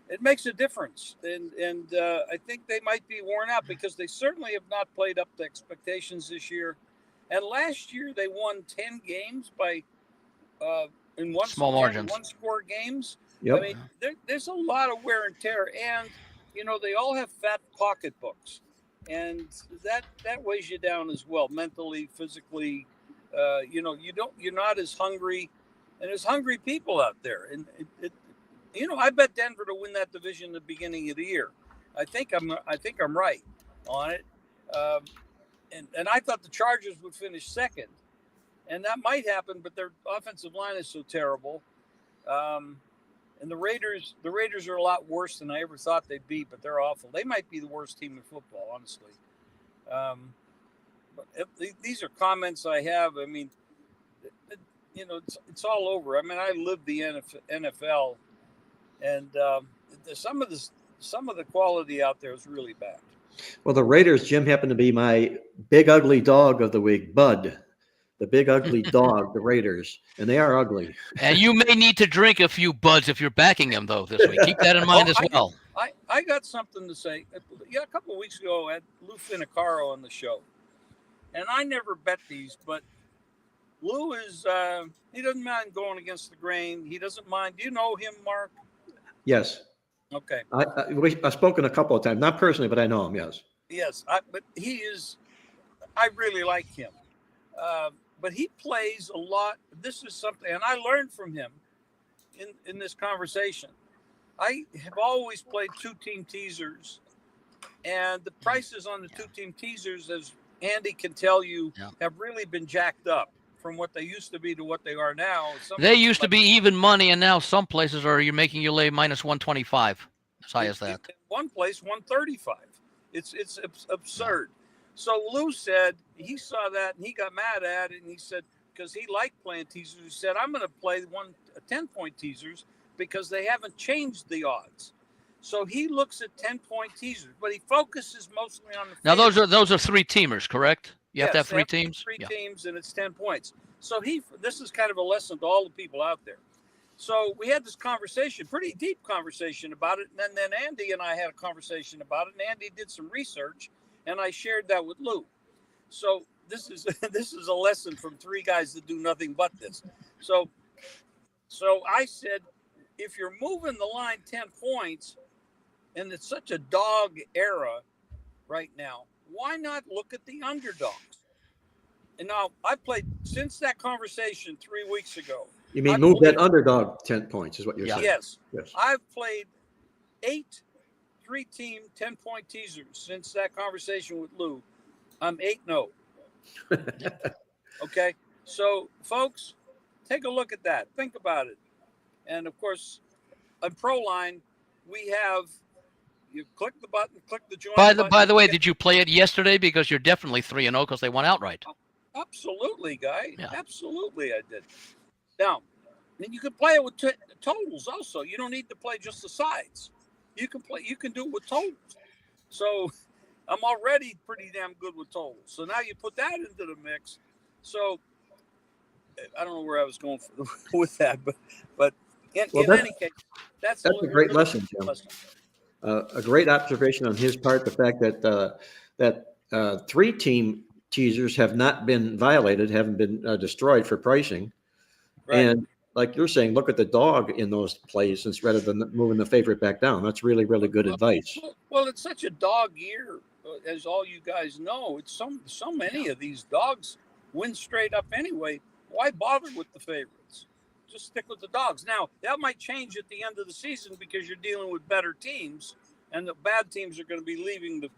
It makes a difference. And I think they might be worn out because they certainly have not played up to expectations this year. And last year they won 10 games by in Small margins. 1-score games. Yep. I mean, there's a lot of wear and tear, and they all have fat pocketbooks, and that weighs you down as well, mentally, physically. You're not as hungry, and there's hungry people out there, and I bet Denver to win that division at the beginning of the year. I think I'm right on it, and I thought the Chargers would finish second. And that might happen, but their offensive line is so terrible. And the Raiders are a lot worse than I ever thought they'd be, but they're awful. They might be the worst team in football, honestly. But these are comments I have. I mean, it's all over. I mean, I lived the NFL, and some of the quality out there is really bad. Well, the Raiders, Jim, happened to be my big ugly dog of the week, Bud. The big ugly dog, the Raiders, and they are ugly. And you may need to drink a few buds if you're backing them, though, this week. Keep that in mind as well. I got something to say. Yeah, a couple of weeks ago, I had Lou Finicaro on the show, and I never bet these, but Lou is he doesn't mind going against the grain. He doesn't mind. Do you know him, Mark? Yes. Okay. I've spoken a couple of times, not personally, but I know him. Yes. Yes, but he is. I really like him. But he plays a lot. This is something, and I learned from him in this conversation. I have always played 2-team teasers, and the prices on the 2-team teasers, as Andy can tell you, have really been jacked up from what they used to be to what they are now. They used to be even money, and now some places you're making you lay minus 125. As high as that. In one place, 135. It's absurd. So Lou said he saw that and he got mad at it, and he said, because he liked playing teasers, he said, I'm going to play 10-point teasers because they haven't changed the odds. So he looks at 10-point teasers, but he focuses mostly on the. Now those are 3-teamers, correct? You have to have 3 teams. 3 teams, and it's 10 points. So this is kind of a lesson to all the people out there. So we had this conversation, pretty deep conversation about it, and then Andy and I had a conversation about it, and Andy did some research. And I shared that with Lou. So this is a lesson from 3 guys that do nothing but this. So I said, if you're moving the line 10 points, and it's such a dog era right now, why not look at the underdogs? And now I played since that conversation 3 weeks ago. You mean move that underdog 10 points is what you're saying? Yes. I've played 8 3-team 10-point teasers since that conversation with Lou. I'm 8-0. Okay, so folks, take a look at that. Think about it. And of course, on ProLine, we have you click the button, click the join. By the way, did you play it yesterday? Because you're definitely 3-0 because they won outright. Absolutely, guy. Yeah. Absolutely, I did. Now, and you can play it with totals also. You don't need to play just the sides. You can do it with totals. So I'm already pretty damn good with totals. So now you put that into the mix. So I don't know where I was going with that, but in any case, that's a great lesson, Jim. A great observation on his part, the fact that 3-team teasers have not been violated, haven't been destroyed for pricing. Right. And like you're saying, look at the dog in those plays rather than moving the favorite back down. That's really, really good advice. Well, it's such a dog year, as all you guys know. It's so many of these dogs win straight up anyway. Why bother with the favorites? Just stick with the dogs. Now, that might change at the end of the season because you're dealing with better teams, and the bad teams are going to be leaving the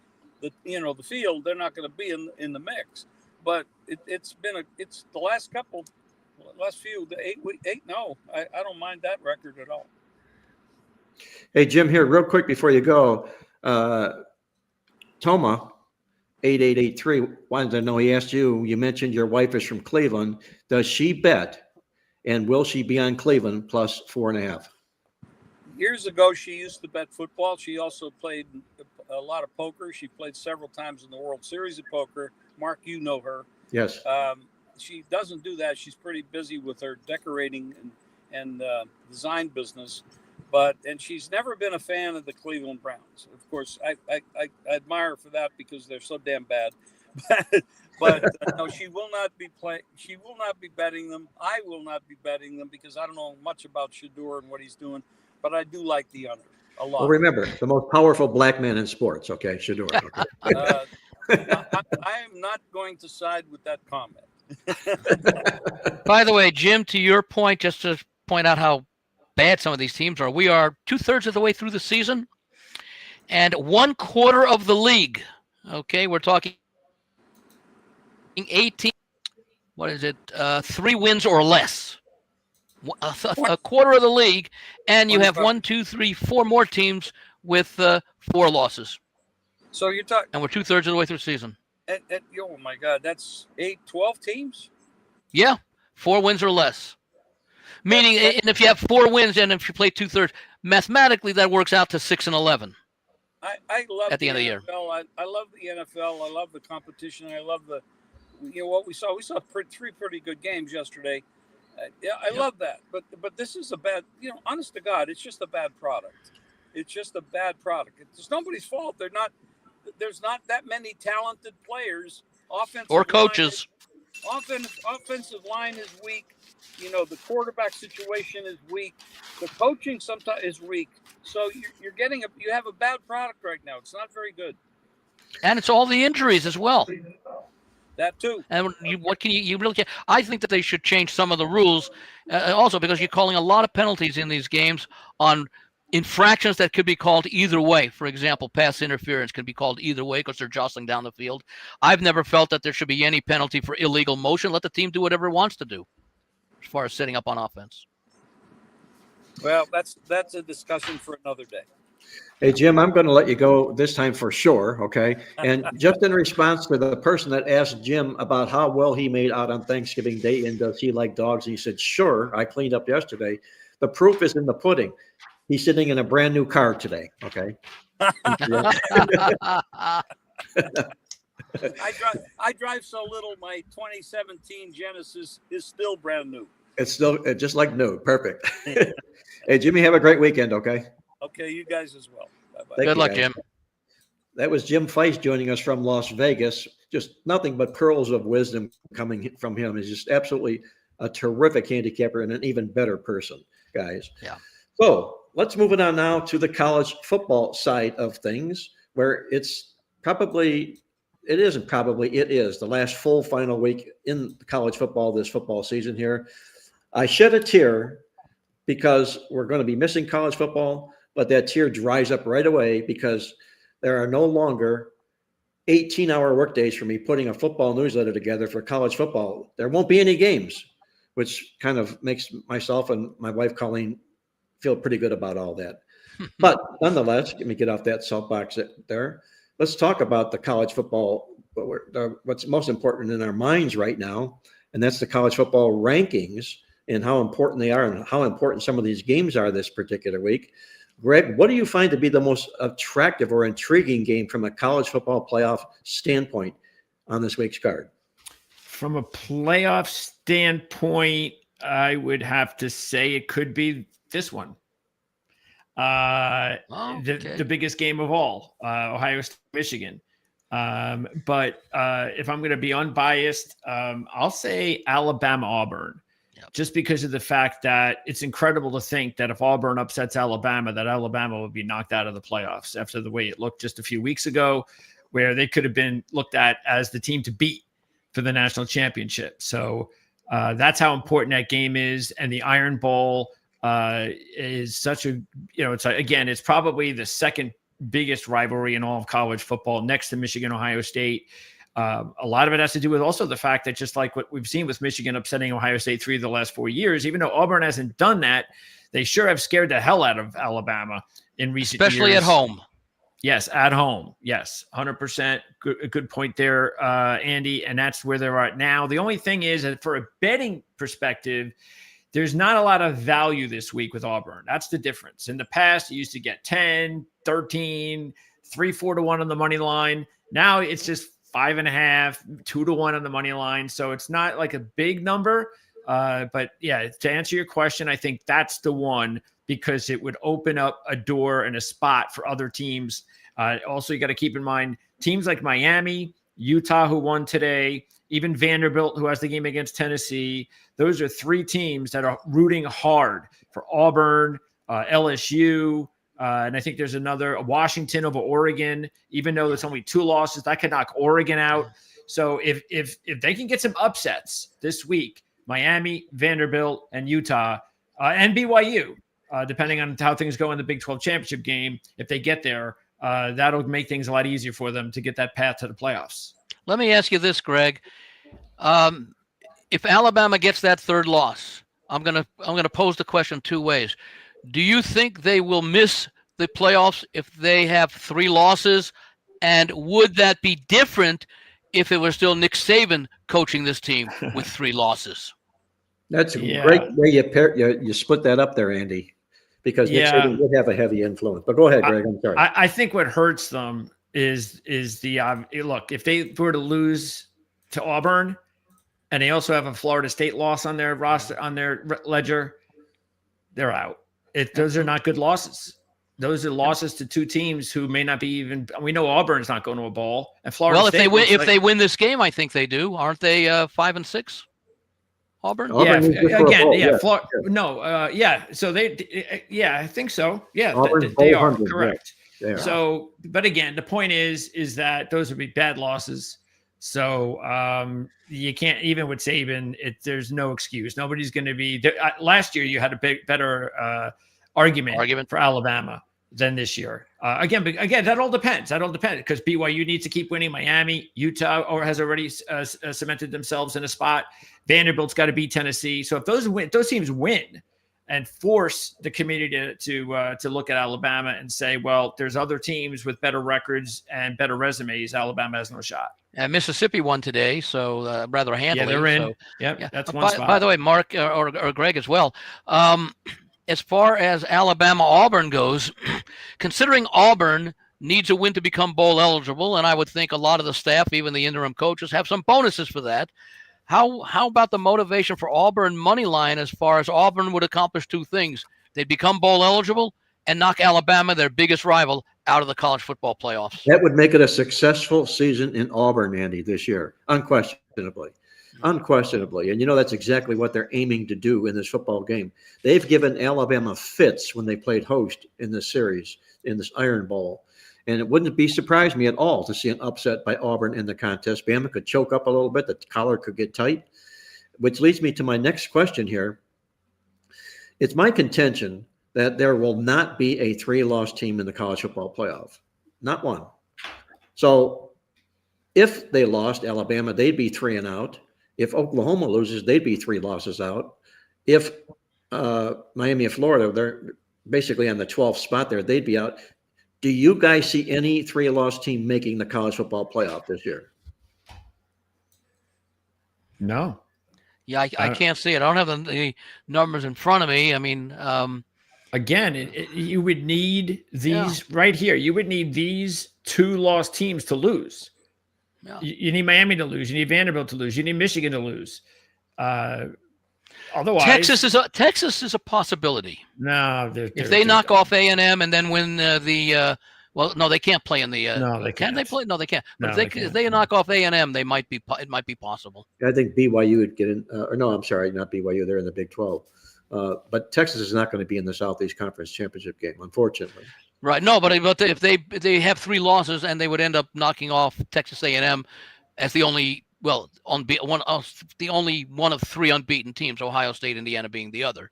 field. They're not going to be in the mix. But it's the last few, the 8 no, I don't mind that record at all. Hey, Jim, here, real quick before you go, Toma, 8883, wanted to know, he asked you mentioned your wife is from Cleveland. Does she bet, and will she be on Cleveland plus 4.5? Years ago, she used to bet football. She also played a lot of poker. She played several times in the World Series of Poker. Mark, you know her. Yes. She doesn't do that. She's pretty busy with her decorating and design business. And she's never been a fan of the Cleveland Browns. Of course, I admire her for that because they're so damn bad. But no, she will not be She will not be betting them. I will not be betting them because I don't know much about Shador and what he's doing. But I do like the under a lot. Well, remember, the most powerful black man in sports. Okay, Shador. Okay. I am not going to side with that comment. By the way, Jim, to your point, just to point out how bad some of these teams are, we are 2/3 of the way through the season and 1/4 of the league. Okay, we're talking 18. What is it? 3 wins or less. A quarter of the league, and you have 1, 2, 3, 4 more teams with 4 losses. So you're talking, and we're 2/3 of the way through the season. Oh my God, that's 12 teams. Yeah, 4 wins or less. Meaning, and if you have 4 wins, and if you play 2/3, mathematically that works out to 6-11. I love at the end of the year. I love the NFL. I love the competition. I love what we saw. We saw 3 pretty good games yesterday. I love that. But this is a bad. Honest to God, it's just a bad product. It's just a bad product. It's nobody's fault. There's not that many talented players. Offensive or coaches. Offensive line is weak. The quarterback situation is weak. The coaching sometimes is weak. So you have a bad product right now. It's not very good. And it's all the injuries as well. That too. And what can you really can't? I think that they should change some of the rules also, because you're calling a lot of penalties in these games on infractions that could be called either way. For example, pass interference can be called either way because they're jostling down the field. I've never felt that there should be any penalty for illegal motion. Let the team do whatever it wants to do as far as setting up on offense. Well, that's a discussion for another day. Hey, Jim, I'm going to let you go this time for sure, okay? And just in response to the person that asked Jim about how well he made out on Thanksgiving Day and does he like dogs, he said, sure, I cleaned up yesterday. The proof is in the pudding. He's sitting in a brand new car today, okay? I drive so little, my 2017 Genesis is still brand new. It's still just like new. Perfect. Hey, Jimmy, have a great weekend, okay? Okay, you guys as well. Bye-bye. Good luck, Jim. That was Jim Feist joining us from Las Vegas. Just nothing but pearls of wisdom coming from him. He's just absolutely a terrific handicapper and an even better person, guys. Yeah. So let's move it on now to the college football side of things, where it is the last full final week in college football this football season here. I shed a tear because we're going to be missing college football, but that tear dries up right away because there are no longer 18-hour workdays for me putting a football newsletter together for college football. There won't be any games, which kind of makes myself and my wife Colleen feel pretty good about all that. But nonetheless, let me get off that soapbox there. Let's talk about the college football, what's most important in our minds right now, and that's the college football rankings and how important they are and how important some of these games are this particular week. Greg, what do you find to be the most attractive or intriguing game from a college football playoff standpoint on this week's card? From a playoff standpoint, I would have to say it could be this one. The biggest game of all, Ohio State, Michigan. But if I'm going to be unbiased, I'll say Alabama, Auburn. Just because of the fact that it's incredible to think that if Auburn upsets Alabama, that Alabama would be knocked out of the playoffs after the way it looked just a few weeks ago, where they could have been looked at as the team to beat for the national championship. So that's how important that game is. And the Iron Bowl is such a, it's probably the second biggest rivalry in all of college football next to Michigan, Ohio State. A lot of it has to do with also the fact that just like what we've seen with Michigan upsetting Ohio State 3 of the last 4 years, even though Auburn hasn't done that, they sure have scared the hell out of Alabama in recent years. Especially at home. Yes, at home. Yes, 100%. Good point there, Andy. And that's where they're at now. The only thing is that for a betting perspective, there's not a lot of value this week with Auburn. That's the difference. In the past, you used to get 10, 13, 3-4 to 1 on the money line. Now it's just 5.5, 2 to 1 on the money line. So it's not like a big number. But yeah, to answer your question, I think that's the one, because it would open up a door and a spot for other teams. Also, you got to keep in mind teams like Miami, Utah, who won today, even Vanderbilt, who has the game against Tennessee. Those are 3 teams that are rooting hard for Auburn, LSU, and I think there's another, Washington over Oregon. Even though there's only 2 losses, that could knock Oregon out. So if they can get some upsets this week, Miami, Vanderbilt, and Utah, and BYU, depending on how things go in the Big 12 championship game, if they get there, that'll make things a lot easier for them to get that path to the playoffs. Let me ask you this, Greg. If Alabama gets that 3rd loss, I'm gonna pose the question 2 ways. Do you think they will miss the playoffs if they have 3 losses? And would that be different if it were still Nick Saban coaching this team with 3 losses? That's a great way you split that up there, Andy, because Nick Saban would have a heavy influence. But go ahead, Greg. I'm sorry. I think what hurts them is the look. If they were to lose to Auburn, and they also have a Florida State loss on their roster, on their ledger, they're out. Those are not good losses. Those are losses to 2 teams who may not be even. We know Auburn's not going to a bowl, and Florida. Well, State if they win this game, I think they do. Aren't they 5-6? Auburn. Yeah, again, Florida. So I think so. Yeah, they are correct. Yeah. So, but again, the point is that those would be bad losses. So you can't, even with Saban, there's no excuse. Nobody's going to be. Last year, you had a better argument for Alabama than this year. Again, that all depends. Because BYU needs to keep winning. Miami, Utah, has already cemented themselves in a spot. Vanderbilt's got to beat Tennessee. So if those teams win and force the community to look at Alabama and say, well, there's other teams with better records and better resumes. Alabama has no shot. And Mississippi won today, so rather handily. Yeah, they're in. So, yeah, that's one spot. By the way, Mark or Greg as well. As far as Alabama-Auburn goes, considering Auburn needs a win to become bowl eligible, and I would think a lot of the staff, even the interim coaches, have some bonuses for that. How about the motivation for Auburn money line, as far as Auburn would accomplish 2 things? They'd become bowl eligible and knock Alabama, their biggest rival, out of the college football playoffs. That would make it a successful season in Auburn, Andy, this year, unquestionably. And that's exactly what they're aiming to do in this football game. They've given Alabama fits when they played host in this series, in this Iron Bowl. And it wouldn't surprise me at all to see an upset by Auburn in the contest. Bama could choke up a little bit. The collar could get tight, which leads me to my next question here. It's my contention that there will not be a 3-loss team in the college football playoff. Not one. So if they lost Alabama, they'd be 3 and out. If Oklahoma loses, they'd be 3 losses out. If Miami and Florida, they're basically on the 12th spot there, they'd be out. Do you guys see any 3-loss team making the college football playoff this year? No. Yeah, I can't see it. I don't have the numbers in front of me. I mean, again, you would need these right here. You would need these 2-loss teams to lose. Yeah. You need Miami to lose. You need Vanderbilt to lose. You need Michigan to lose. Otherwise, Texas is a possibility. No, if they knock off A&M and then win well, no, they can't play in the. No, they can't. Can they play? No, they can't. But if they knock off A&M, it might be possible. I think BYU would get in. No, I'm sorry, not BYU. They're in the Big 12. But Texas is not going to be in the Southeast Conference Championship game, unfortunately. Right. No, but if they have 3 losses and they would end up knocking off Texas A&M as the only one of 3 unbeaten teams, Ohio State, Indiana being the other.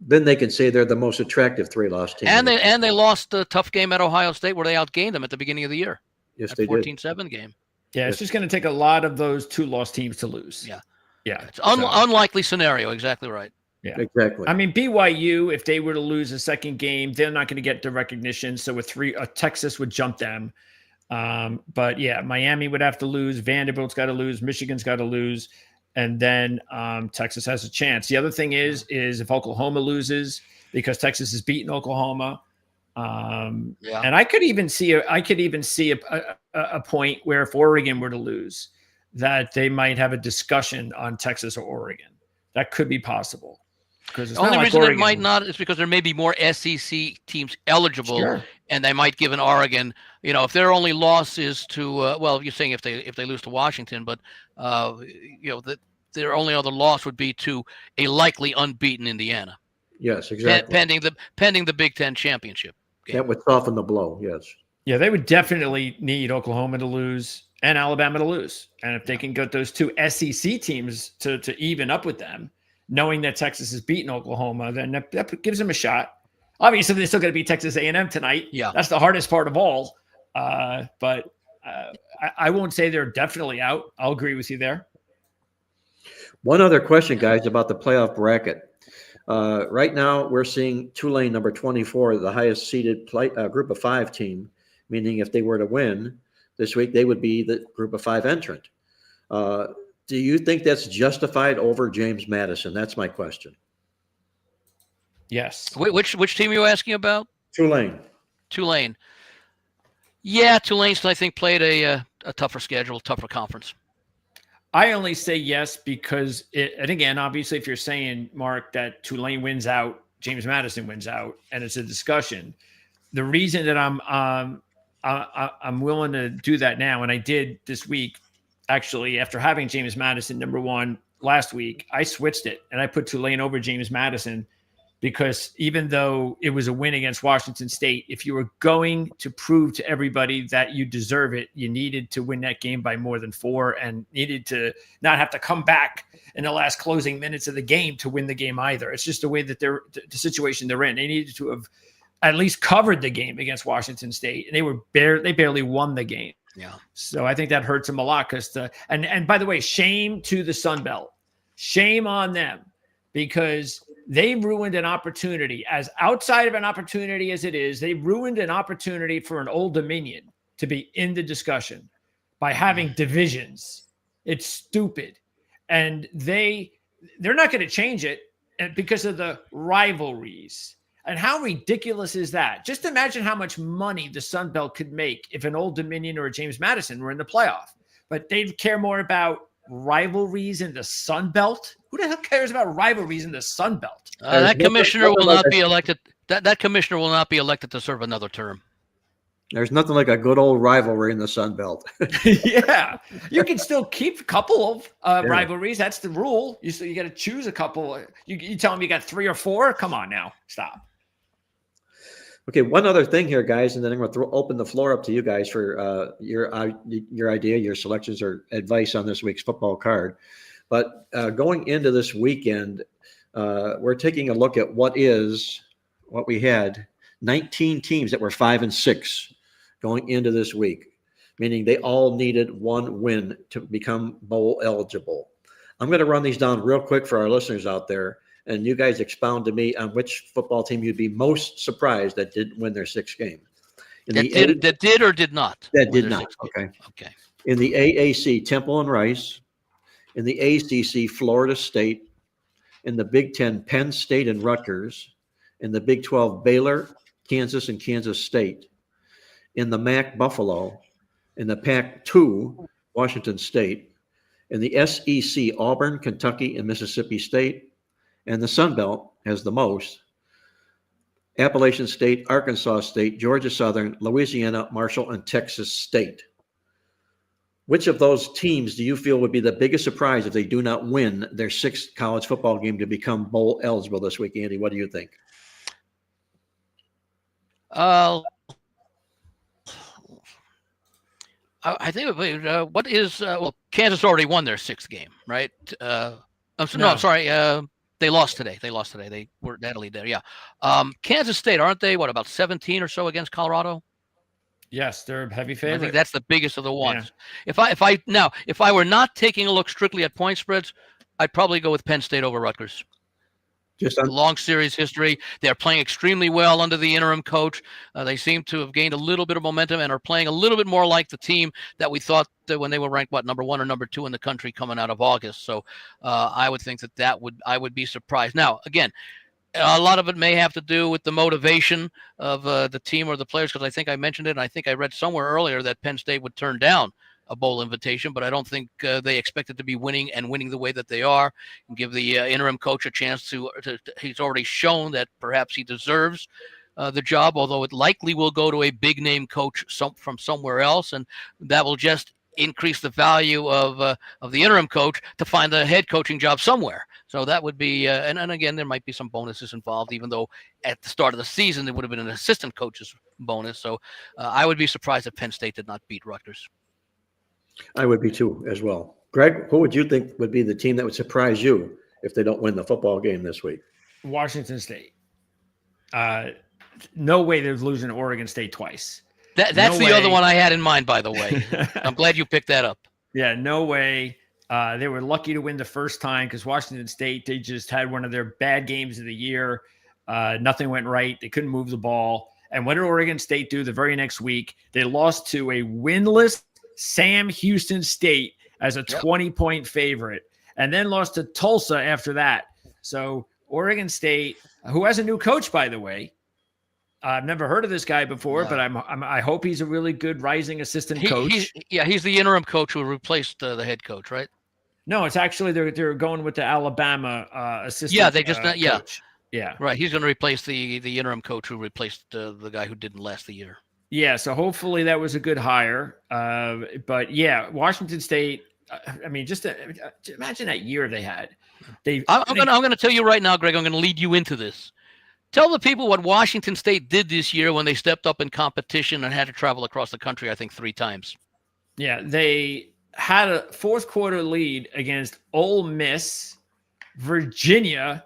Then they can say they're the most attractive 3-loss team. And they lost a tough game at Ohio State where they outgained them at the beginning of the year. Yes, they did. 14-7 game. Yeah, it's just going to take a lot of those 2-loss teams to lose. Yeah. It's unlikely scenario. Exactly right. Yeah, exactly. I mean, BYU, if they were to lose a second game, they're not going to get the recognition. So with 3, Texas would jump them. But yeah, Miami would have to lose. Vanderbilt's got to lose. Michigan's got to lose. and then Texas has a chance. The other thing is if Oklahoma loses, because Texas has beaten Oklahoma. And I could even see a point where if Oregon were to lose, that they might have a discussion on Texas or Oregon. That could be possible. Because the only reason it might not is because there may be more SEC teams eligible, sure, and they might give an Oregon. If their only loss is to you're saying if they lose to Washington, but that their only other loss would be to a likely unbeaten Indiana. Yes, exactly. Pending the Big Ten championship game. That would soften the blow. Yes. Yeah, they would definitely need Oklahoma to lose and Alabama to lose, and if they can get those two SEC teams to even up with them, knowing that Texas has beaten Oklahoma, then that gives them a shot. Obviously, they're still going to beat Texas A&M tonight. Yeah, that's the hardest part of all. But I won't say they're definitely out. I'll agree with you there. One other question, guys, about the playoff bracket. Right now, we're seeing Tulane, number 24, the highest seeded group of 5 team, meaning if they were to win this week, they would be the group of 5 entrant. Do you think that's justified over James Madison? That's my question. Yes. Which team are you asking about? Tulane. Yeah, Tulane's, I think, played a tougher schedule, tougher conference. I only say yes because and again, obviously, if you're saying, Mark, that Tulane wins out, James Madison wins out, and it's a discussion. The reason that I'm willing to do that now, and I did this week, actually, after having James Madison number 1 last week, I switched it and I put Tulane over James Madison because even though it was a win against Washington State, if you were going to prove to everybody that you deserve it, you needed to win that game by more than 4 and needed to not have to come back in the last closing minutes of the game to win the game either. It's just the way that the situation they're in. They needed to have at least covered the game against Washington State, and they barely won the game. Yeah. So I think that hurts them a lot and by the way, shame to the Sun Belt. Shame on them because they ruined an opportunity as outside of an opportunity as it is. They ruined an opportunity for an Old Dominion to be in the discussion by having divisions. It's stupid. And they're not going to change it because of the rivalries. And how ridiculous is that? Just imagine how much money the Sun Belt could make if an Old Dominion or a James Madison were in the playoff. But they'd care more about rivalries in the Sun Belt. Who the hell cares about rivalries in the Sun Belt? That commissioner will not be elected. That commissioner will not be elected to serve another term. There's nothing like a good old rivalry in the Sun Belt. Yeah, you can still keep a couple of rivalries. That's the rule. You got to choose a couple. You tell them you got 3 or 4. Come on now, stop. Okay, one other thing here, guys, and then I'm going to open the floor up to you guys for your idea, your selections, or advice on this week's football card. But going into this weekend, we're taking a look at what we had 19 teams that were 5-6 going into this week, meaning they all needed 1 win to become bowl eligible. I'm going to run these down real quick for our listeners out there. And you guys expound to me on which football team you'd be most surprised that didn't win their 6th game. That did or did not? That did not. Okay. In the AAC, Temple and Rice. In the ACC, Florida State. In the Big Ten, Penn State and Rutgers. In the Big 12, Baylor, Kansas, and Kansas State. In the MAC, Buffalo. In the Pac-2, Washington State. In the SEC, Auburn, Kentucky, and Mississippi State. And the Sun Belt has the most. Appalachian State, Arkansas State, Georgia Southern, Louisiana, Marshall, and Texas State. Which of those teams do you feel would be the biggest surprise if they do not win their 6th college football game to become bowl eligible this week, Andy? What do you think? I think Kansas already won their 6th game, right? I'm sorry. They lost today. They were Natalie there. Yeah. Kansas State, aren't they? What, about 17 or so against Colorado? Yes, they're a heavy favorite. I think that's the biggest of the ones. Yeah. If I were not taking a look strictly at point spreads, I'd probably go with Penn State over Rutgers. Just on, long series history. They're playing extremely well under the interim coach. They seem to have gained a little bit of momentum and are playing a little bit more like the team that we thought that when they were ranked, number 1 or number 2 in the country coming out of August. So I would think I would be surprised. Now, again, a lot of it may have to do with the motivation of the team or the players, because I think I mentioned it, and I think I read somewhere earlier that Penn State would turn down a bowl invitation, but I don't think they expected to be winning the way that they are, and give the interim coach a chance to he's already shown that perhaps he deserves the job, although it likely will go to a big name coach from somewhere else, and that will just increase the value of the interim coach to find a head coaching job somewhere. So that would be, and again, there might be some bonuses involved, even though at the start of the season, there would have been an assistant coach's bonus. So I would be surprised if Penn State did not beat Rutgers. I would be too as well. Greg, who would you think would be the team that would surprise you if they don't win the football game this week? Washington State. No way they're losing to Oregon State twice. That's the other one I had in mind, by the way. I'm glad you picked that up. Yeah, no way. They were lucky to win the first time because Washington State, they just had one of their bad games of the year. Nothing went right. They couldn't move the ball. And what did Oregon State do the very next week? They lost to a winless Sam Houston State as a 20-point favorite, and then lost to Tulsa after that. So Oregon State, who has a new coach, by the way. I've never heard of this guy before, but I hope he's a really good rising assistant coach. He's the interim coach who replaced the head coach, right? No, it's actually they're going with the Alabama assistant. Yeah, they just coach. Yeah, right. He's going to replace the interim coach who replaced the guy who didn't last the year. Yeah, so hopefully that was a good hire. But yeah, Washington State. I mean, just imagine that year they had. I'm going to tell you right now, Greg. I'm going to lead you into this. Tell the people what Washington State did this year when they stepped up in competition and had to travel across the country, I think 3 times. Yeah, they had a fourth quarter lead against Ole Miss, Virginia,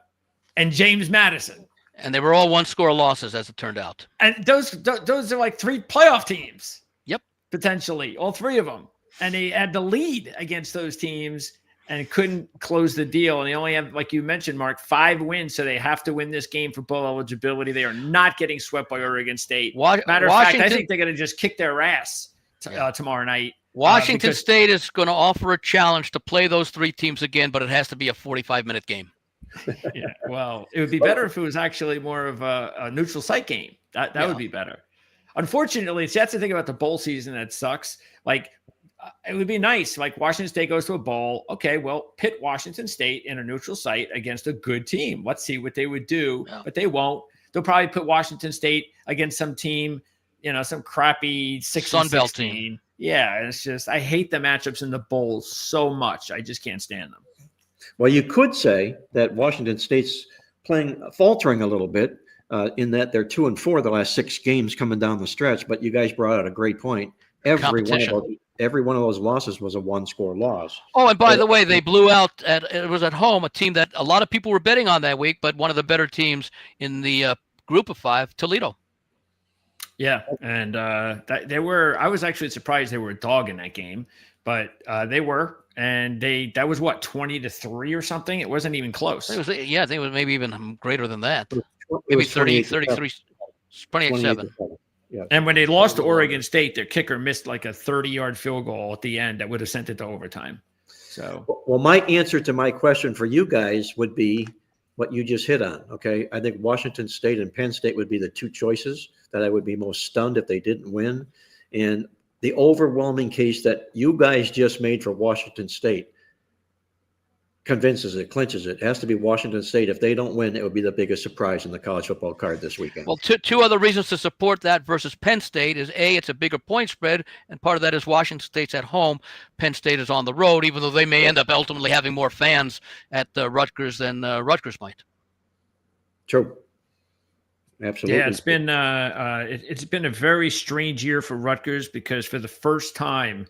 and James Madison. And they were all 1-score losses, as it turned out. And those are like 3 playoff teams. Yep. Potentially, all 3 of them. And they had the lead against those teams and couldn't close the deal. And they only have, like you mentioned, Mark, 5 wins, so they have to win this game for bowl eligibility. They are not getting swept by Oregon State. Matter of fact, I think they're going to just kick their ass tomorrow night. Washington State is going to offer a challenge to play those 3 teams again, but it has to be a 45-minute game. Yeah, well, it would be better if it was actually more of a neutral site game. That would be better. Unfortunately, that's the thing about the bowl season that sucks. Like, it would be nice. Like, Washington State goes to a bowl. Okay, well, pit Washington State in a neutral site against a good team. Let's see what they would do, but they won't. They'll probably put Washington State against some team, some crappy Sun Belt team. Yeah, it's just, I hate the matchups in the bowls so much. I just can't stand them. Well, you could say that Washington State's faltering a little bit in that they're 2-4 the last 6 games coming down the stretch. But you guys brought out a great point. Every one of those losses was a 1-score loss. Oh, and by the way, they blew out it was at home, a team that a lot of people were betting on that week, but one of the better teams in the group of 5, Toledo. Yeah, and I was actually surprised they were a dog in that game, but they were. And that was what, 20-3 or something? It wasn't even close. I think it was maybe even greater than that. Maybe 30, 33, 28-7. Yeah. And when they lost to Oregon State, their kicker missed like a 30-yard field goal at the end that would have sent it to overtime. So, well, my answer to my question for you guys would be what you just hit on. Okay, I think Washington State and Penn State would be the 2 choices that I would be most stunned if they didn't win. And the overwhelming case that you guys just made for Washington State clinches it. It has to be Washington State. If they don't win, it would be the biggest surprise in the college football card this weekend. Well, 2 other reasons to support that versus Penn State is A, it's a bigger point spread, and part of that is Washington State's at home. Penn State is on the road, even though they may end up ultimately having more fans at Rutgers than Rutgers might. True. Absolutely. Yeah, it's been a very strange year for Rutgers because for the first time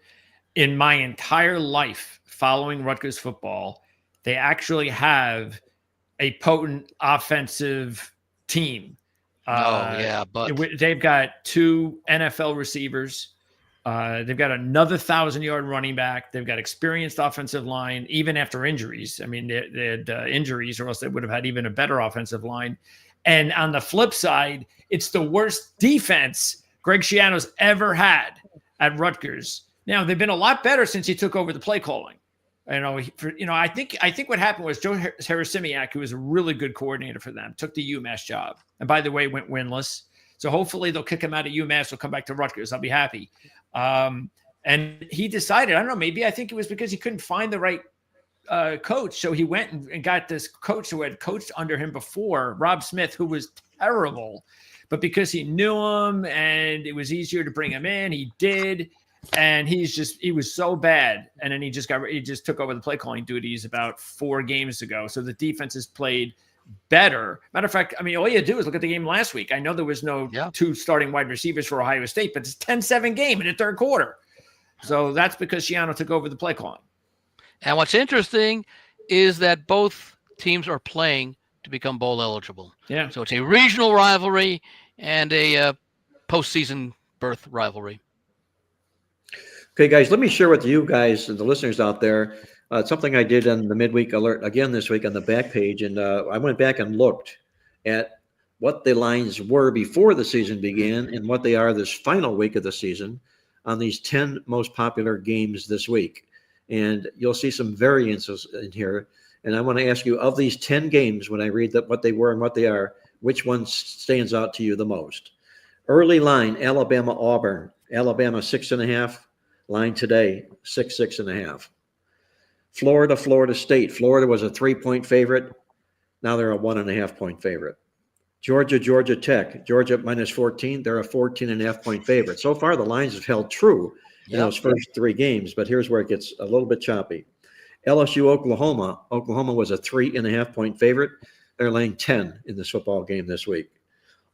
in my entire life following Rutgers football, they actually have a potent offensive team. But they've got 2 NFL receivers. They've got another 1,000-yard running back. They've got experienced offensive line, even after injuries. I mean, they had injuries, or else they would have had even a better offensive line. And on the flip side, it's the worst defense Greg Schiano's ever had at Rutgers. Now, they've been a lot better since he took over the play calling. I think what happened was Joe Harasimiak, who was a really good coordinator for them, took the UMass job. And by the way, went winless. So hopefully they'll kick him out of UMass. He'll come back to Rutgers. I'll be happy. And he decided, I don't know, maybe I think it was because he couldn't find the right coach. So he went and got this coach who had coached under him before, Rob Smith, who was terrible. But because he knew him and it was easier to bring him in, he did. And he was so bad. And then he just took over the play calling duties about 4 games ago. So the defense has played better. Matter of fact, I mean, all you do is look at the game last week. I know there was no 2 starting wide receivers for Ohio State, but it's 10-7 game in the third quarter. So that's because Schiano took over the play calling. And what's interesting is that both teams are playing to become bowl eligible. Yeah. So it's a regional rivalry and a postseason berth rivalry. Okay, guys, let me share with you guys and the listeners out there something I did on the midweek alert again this week on the back page. And I went back and looked at what the lines were before the season began and what they are this final week of the season on these 10 most popular games this week. And you'll see some variances in here. And I want to ask you, of these 10 games, when I read what they were and what they are, which one stands out to you the most? Early line, Alabama-Auburn. Alabama 6.5. Line today, 6.5. Florida State. Florida was a 3-point favorite. Now they're a 1.5-point favorite. Georgia Tech. Georgia -14. They're a 14.5-point favorite. So far, the lines have held true in those first 3 games, but here's where it gets a little bit choppy. LSU Oklahoma. Oklahoma was a 3.5-point favorite. They're laying 10 in this football game this week.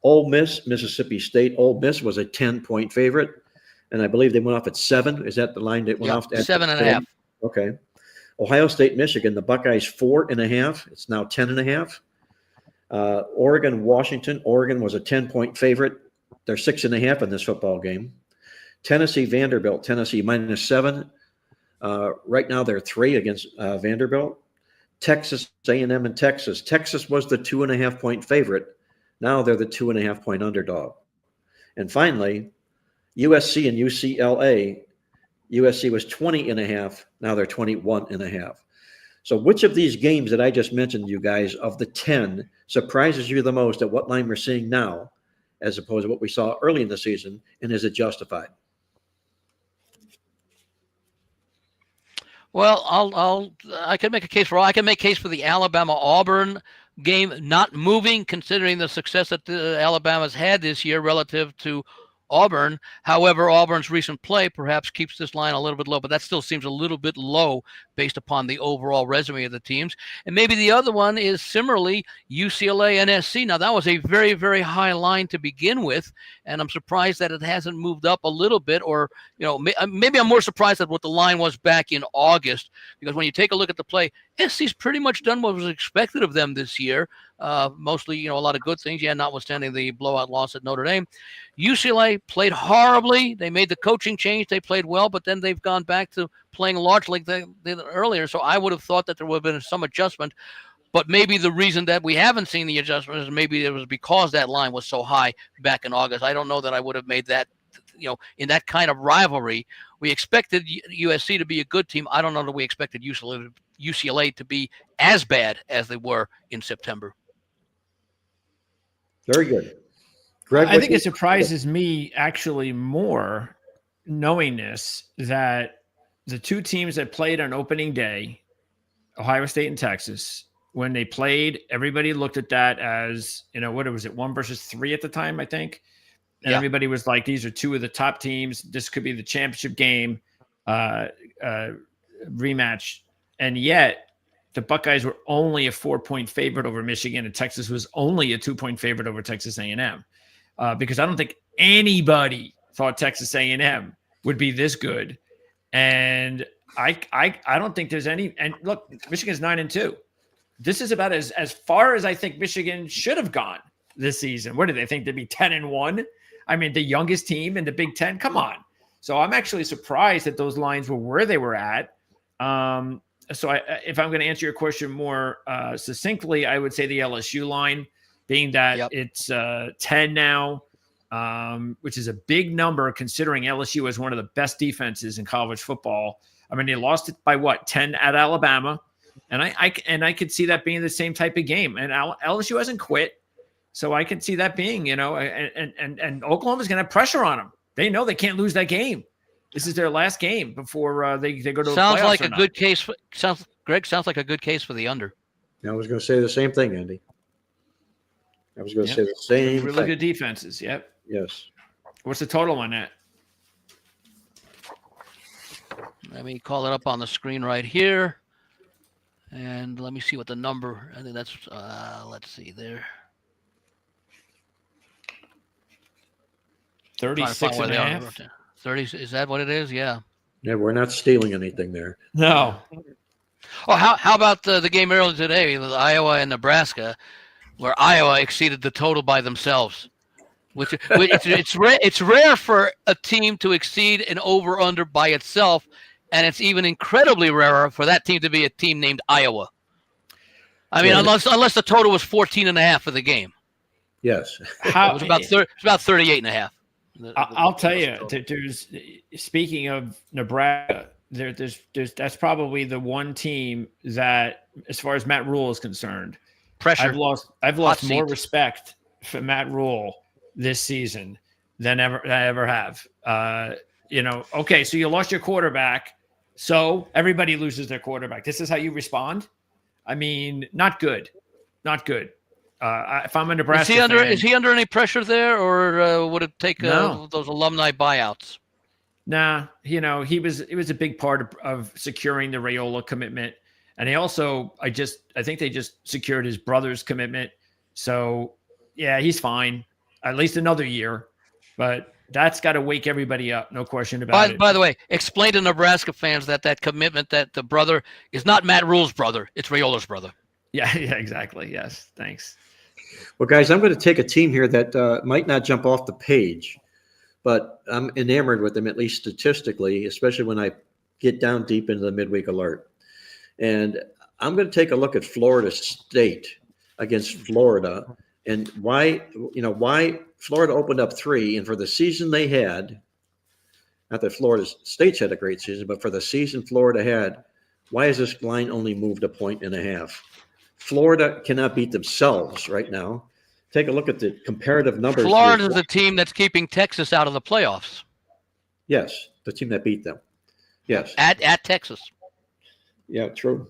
Ole Miss, Mississippi State. Ole Miss was a 10-point favorite. And I believe they went off at 7. Is that the line that went off? At 7.5. Okay. Ohio State, Michigan, the Buckeyes 4.5. It's now 10.5. Oregon, Washington. Oregon was a 10-point favorite. They're 6.5 in this football game. Tennessee, Vanderbilt. Tennessee -7. Right now they're 3 against Vanderbilt. Texas A&M and Texas. Texas was the 2.5-point favorite. Now they're the 2.5-point underdog. And finally, USC and UCLA. USC was 20.5. Now they're 21.5. So which of these games that I just mentioned, you guys, of the 10 surprises you the most at what line we're seeing now, as opposed to what we saw early in the season, and is it justified? Well, I can make a case for all. I can make a case for the Alabama-Auburn game not moving, considering the success that Alabama's had this year relative to Auburn. However, Auburn's recent play perhaps keeps this line a little bit low, but that still seems a little bit low based upon the overall resume of the teams. And maybe the other one is similarly UCLA and SC. Now, that was a very, very high line to begin with, and I'm surprised that it hasn't moved up a little bit, or, maybe I'm more surprised at what the line was back in August, because when you take a look at the play, SC's pretty much done what was expected of them this year. Mostly, a lot of good things. Notwithstanding the blowout loss at Notre Dame. UCLA played horribly. They made the coaching change. They played well, but then they've gone back to playing largely like they did earlier. So I would have thought that there would have been some adjustment. But maybe the reason that we haven't seen the adjustment is maybe it was because that line was so high back in August. I don't know that I would have made that, in that kind of rivalry. We expected USC to be a good team. I don't know that we expected UCLA to be as bad as they were in September. Very good. Greg, I think it surprises me actually more knowing this, that the 2 teams that played on opening day, Ohio State and Texas, when they played, everybody looked at that as, what was it, 1 versus 3 at the time, I think. And everybody was like, these are 2 of the top teams. This could be the championship game rematch. And yet the Buckeyes were only a 4-point favorite over Michigan, and Texas was only a 2-point favorite over Texas A&M. Because I don't think anybody thought Texas A&M would be this good. And I don't think there's any, and look, Michigan's 9-2. This is about as far as I think Michigan should have gone this season. What do they think? They'd be 10-1? I mean, the youngest team in the Big Ten? Come on. So I'm actually surprised that those lines were where they were at. So if I'm going to answer your question more succinctly, I would say the LSU line, being that it's 10 now, which is a big number considering LSU is one of the best defenses in college football. I mean, they lost it by 10 at Alabama, and I could see that being the same type of game. And LSU hasn't quit, so I could see that being, and Oklahoma's going to have pressure on them. They know they can't lose that game. This is their last game before they go to the playoffs. Sounds like a good case. Greg, sounds like a good case for the under. I was going to say the same thing, Andy. I was going to say the same thing. Really good defenses. Yep. Yes. What's the total on that? Let me call it up on the screen right here. And let me see what the number, I think that's, let's see there. 36 and a half. 30, is that what it is? Yeah. Yeah, we're not stealing anything there. No. Oh, how about the game earlier today with Iowa and Nebraska, where Iowa exceeded the total by themselves? Which it's rare for a team to exceed an over-under by itself, and it's even incredibly rarer for that team to be a team named Iowa. I mean, unless the total was 14.5 for the game. Yes. It was about 38 and a half. I'll tell you, there's, speaking of Nebraska, that's probably the one team that, as far as Matt Rule is concerned, pressure. I've lost more respect for Matt Rule this season than I ever have. Okay, so you lost your quarterback, so everybody loses their quarterback. This is how you respond? I mean, not good. Not good. If I'm a Nebraska fan, is he under any pressure there, or would it take those alumni buyouts? Nah, it was a big part of securing the Raiola commitment, and he also, I think they just secured his brother's commitment. So yeah, he's fine, at least another year, but that's got to wake everybody up, no question about it. By the way, explain to Nebraska fans that commitment, that the brother is not Matt Rule's brother, it's Raiola's brother. Yeah, exactly. Yes, thanks. Well, guys, I'm going to take a team here that might not jump off the page, but I'm enamored with them, at least statistically, especially when I get down deep into the midweek alert. And I'm going to take a look at Florida State against Florida, and why Florida opened up 3, and for the season they had, not that Florida State's had a great season, but for the season Florida had, why is this line only moved 1.5 points? Florida cannot beat themselves right now. Take a look at the comparative numbers. Florida's the team that's keeping Texas out of the playoffs. Yes, the team that beat them. Yes. At Texas. Yeah, true.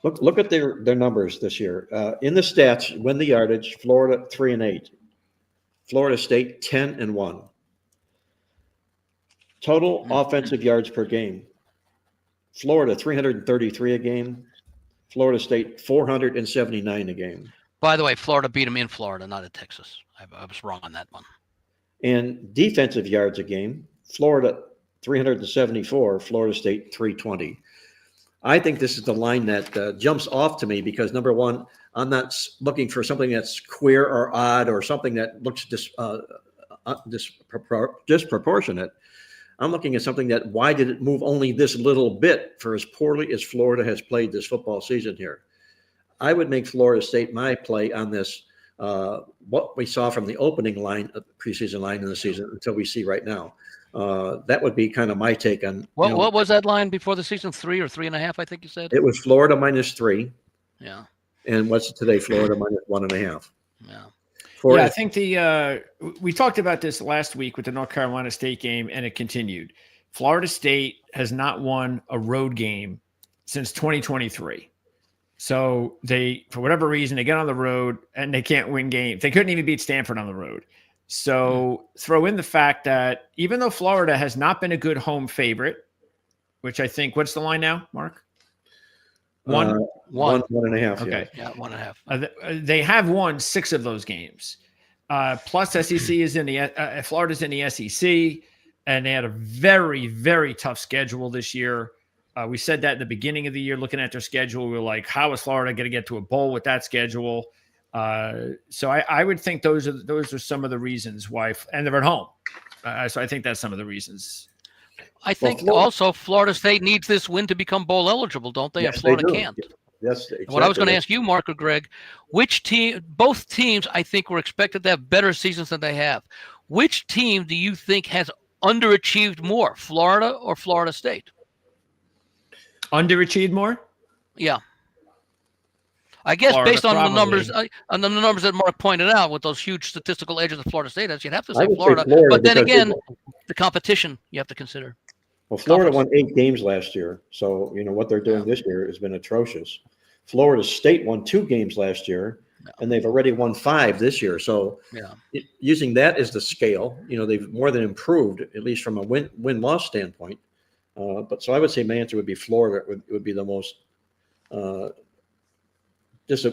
Look at their numbers this year. In the stats, win the yardage, Florida 3-8. Florida State 10-1. Total offensive yards per game. Florida 333 a game. Florida State 479 a game. By the way, Florida beat them in Florida, not at Texas. I was wrong on that one. And defensive yards a game. Florida 374. Florida State 320. I think this is the line that jumps off to me because, number one, I'm not looking for something that's queer or odd or something that looks disproportionate. I'm looking at something that, why did it move only this little bit for as poorly as Florida has played this football season here? I would make Florida State my play on this, what we saw from the opening line, preseason line in the season until we see right now. That would be kind of my take on. What was that line before the season? 3 or 3.5, I think you said? It was Florida -3. Yeah. And what's it today? Florida -1.5. Yeah. I think we talked about this last week with the North Carolina State game, and it continued. Florida State has not won a road game since 2023. So they, for whatever reason, they get on the road and they can't win games. They couldn't even beat Stanford on the road. So throw in the fact that even though Florida has not been a good home favorite, which I think, what's the line now, Mark? 1.5. Okay. Yeah, 1.5. They have won 6 of those games. Plus SEC is in the Florida's in the SEC, and they had a very, very tough schedule this year. We said that in the beginning of the year, looking at their schedule, we were like, how is Florida going to get to a bowl with that schedule? So I would think those are some of the reasons why, and they're at home. So I think that's some of the reasons. I think Florida- also Florida State needs this win to become bowl eligible, don't they? Yes, And Florida they do. can't. Yes, exactly. What I was going to ask you, Mark or Greg, both teams, I think, were expected to have better seasons than they have. Which team do you think has underachieved more, Florida or Florida State? Underachieved more? Yeah. I guess Florida, based on probably. the numbers that Mark pointed out with those huge statistical edges that Florida State has, you'd have to I say would Florida. say Florida But then because again, the competition you have to consider. well, Florida Conference. won 8 games last year, so what they're doing Yeah. this year has been atrocious. Florida State won 2 games last year, Yeah. and they've already won 5 this year. So, Yeah. using that as the scale, they've more than improved, at least from a win-loss standpoint. But so I would say my answer would be Florida. Would be the most just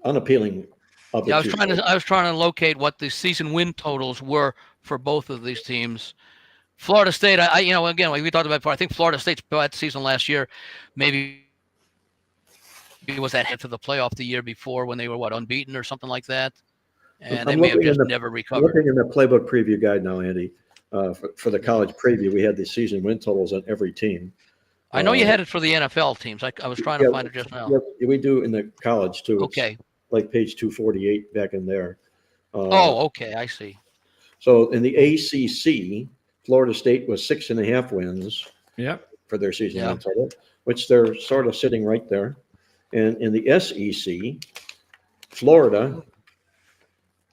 unappealing of the Yeah, two. I was trying to locate what the season win totals were for both of these teams. Florida State, again, like we talked about before, I think Florida State's bad season last year, maybe it was that head to the playoff the year before when they were unbeaten or something like that, and they may have just never I'm recovered. looking in the playbook preview guide now, Andy. For the college preview, we had the season win totals on every team. I know you had it for the NFL teams. I was trying to find it just now. Yeah, we do in the college too. It's Okay. like page 248 back in there. Okay, I see. So in the ACC, Florida State was 6.5 wins Yep. for their season Yeah. win total, which they're sort of sitting right there. And in the SEC, Florida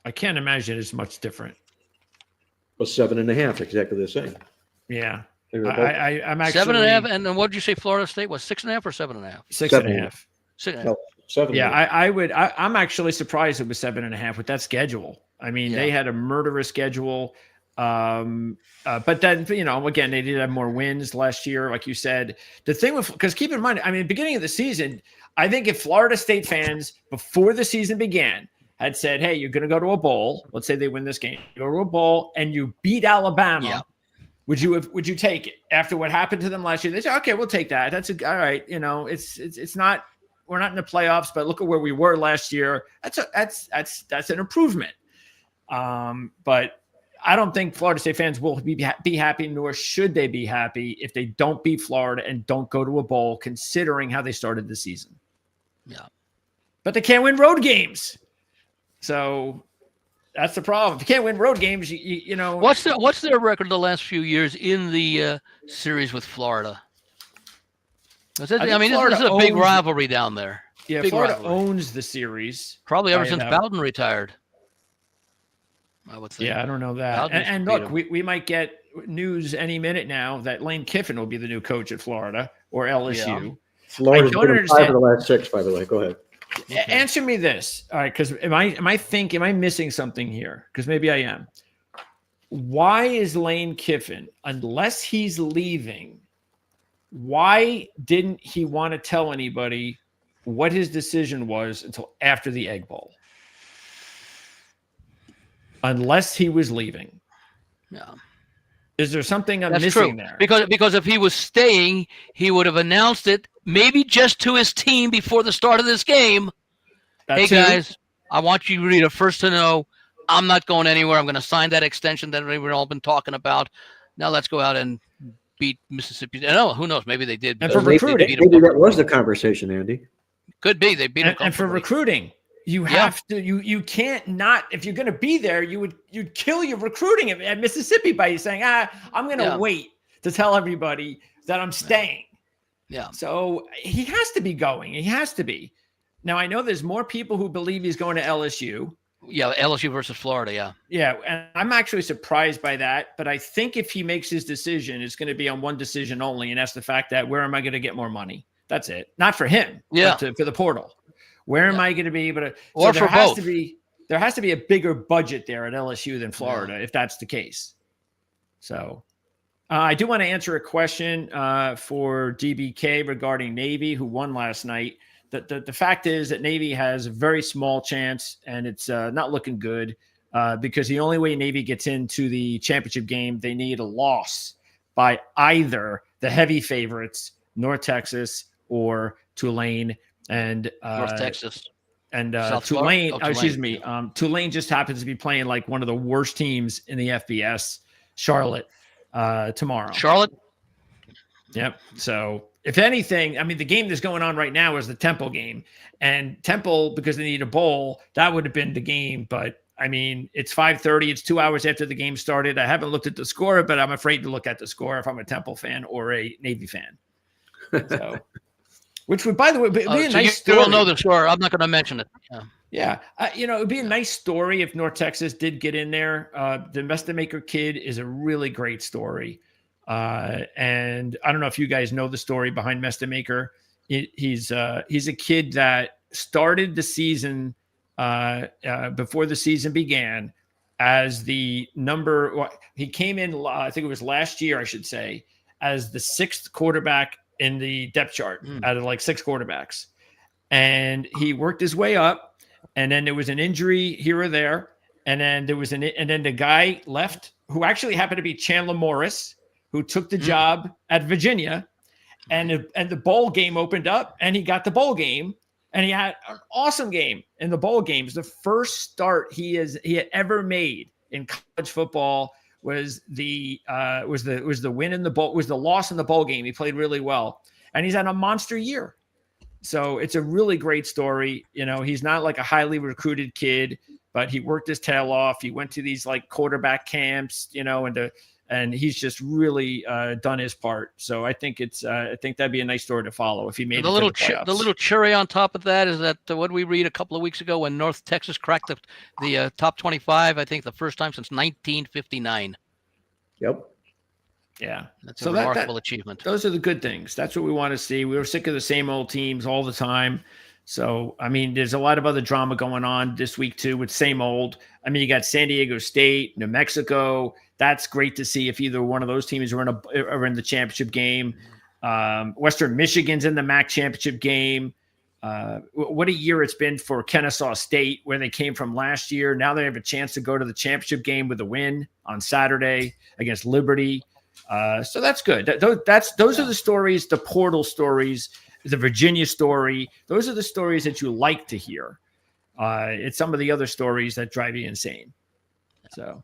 I can't imagine it's much different. was 7.5, exactly the same. Yeah. They were both I'm actually 7.5, and then what did you say? Florida State was 6.5 or 7.5? 6.5. 6.5. no, 7. Yeah, I'm actually surprised it was 7.5 with that schedule. I mean, they had a murderous schedule. But then, again, they did have more wins last year, like you said. The thing because keep in mind, I mean, beginning of the season, I think if Florida State fans before the season began had said, hey, you're going to go to a bowl. Let's say they win this game, you go to a bowl and you beat Alabama. Yeah. Would you take it after what happened to them last year? They say, okay, we'll take that. All right. It's not, we're not in the playoffs, but look at where we were last year. That's an improvement. But I don't think Florida State fans will be happy, nor should they be happy if they don't beat Florida and don't go to a bowl, considering how they started the season. Yeah. But they can't win road games. So that's the problem. If you can't win road games, you know. What's their record the last few years in the series with Florida? This is a big rivalry down there. Yeah, big Florida rivalry. owns the series. Probably ever Right since now. Bowden retired. I would think. Yeah, I don't know that. Bowden And beat look, him. we might get news any minute now that Lane Kiffin will be the new coach at Florida or LSU. Florida's I don't been in 5 understand. of the last 6, by the way. Go ahead. Answer me this. All right, because am I missing something here? Because maybe I am. Why is Lane Kiffin, unless he's leaving, why didn't he want to tell anybody what his decision was until after the Egg Bowl? Unless he was leaving. Yeah. Is there something I'm That's missing true. there? Because if he was staying, he would have announced it maybe just to his team before the start of this game. That Hey too? guys, I want you to be the first to know I'm not going anywhere. I'm going to sign that extension that we've all been talking about. Now let's go out and beat Mississippi. No, who knows? Maybe they did. And for Maybe recruiting. that was the conversation, Andy. Could be they beat him. And for comfortably. recruiting, you have to you can't not, if you're going to be there, you'd kill your recruiting at Mississippi by saying, I'm going to wait to tell everybody that I'm staying. Yeah. So he has to be going. He has to be. Now I know there's more people who believe he's going to LSU. Yeah, LSU versus Florida. Yeah. Yeah, and I'm actually surprised by that. But I think if he makes his decision, it's going to be on one decision only, and that's the fact that where am I going to get more money? That's it. Not for him. Yeah. But for the portal. Where am I going to be able to? Or so there for has both. to be there has to be a bigger budget there at LSU than Florida, if that's the case. So I do want to answer a question for DBK regarding Navy, who won last night. The fact is that Navy has a very small chance, and it's not looking good because the only way Navy gets into the championship game, they need a loss by either the heavy favorites, North Texas or Tulane. And North Texas. And South Tulane, Florida? Oh, excuse me, Tulane just happens to be playing like one of the worst teams in the FBS, Charlotte. tomorrow. Charlotte. Yep. So if anything, I mean, the game that's going on right now is the Temple game, and Temple, because they need a bowl, that would have been the game. But I mean, it's 5:30. It's 2 hours after the game started. I haven't looked at the score, but I'm afraid to look at the score if I'm a Temple fan or a Navy fan. So, which would, by the way, be a nice story. You don't know the score. I'm not going to mention it. Yeah. You know, it'd be a nice story if North Texas did get in there. The Mestamaker kid is a really great story. And I don't know if you guys know the story behind Mestamaker. He's a kid that started the season before the season began as the he came in, I think it was last year, I should say, as the 6th quarterback in the depth chart out of like 6 quarterbacks. And he worked his way up, and then there was an injury here or there. And then and then the guy left, who actually happened to be Chandler Morris, who took the job at Virginia, and the bowl game opened up, and he got the bowl game, and he had an awesome game in the bowl games. The first start he had ever made in college football was the win in the bowl, was the loss in the bowl game. He played really well, and he's had a monster year. So it's a really great story. You know, he's not like a highly recruited kid, but he worked his tail off. He went to these like quarterback camps, you know, and he's just really done his part. So I think I think that'd be a nice story to follow if he made the little cherry on top of that is that what we read a couple of weeks ago when North Texas cracked the top 25, I think the first time since 1959. Yep. Yeah. That's a remarkable achievement. Those are the good things. That's what we want to see. We were sick of the same old teams all the time. So, I mean, there's a lot of other drama going on this week too with same old. I mean, you got San Diego State, New Mexico. That's great to see if either one of those teams are in the championship game. Western Michigan's in the MAC championship game. What a year it's been for Kennesaw State, where they came from last year. Now they have a chance to go to the championship game with a win on Saturday against Liberty. So that's good. Those are the stories, the portal stories, the Virginia story. Those are the stories that you like to hear. It's some of the other stories that drive you insane. So,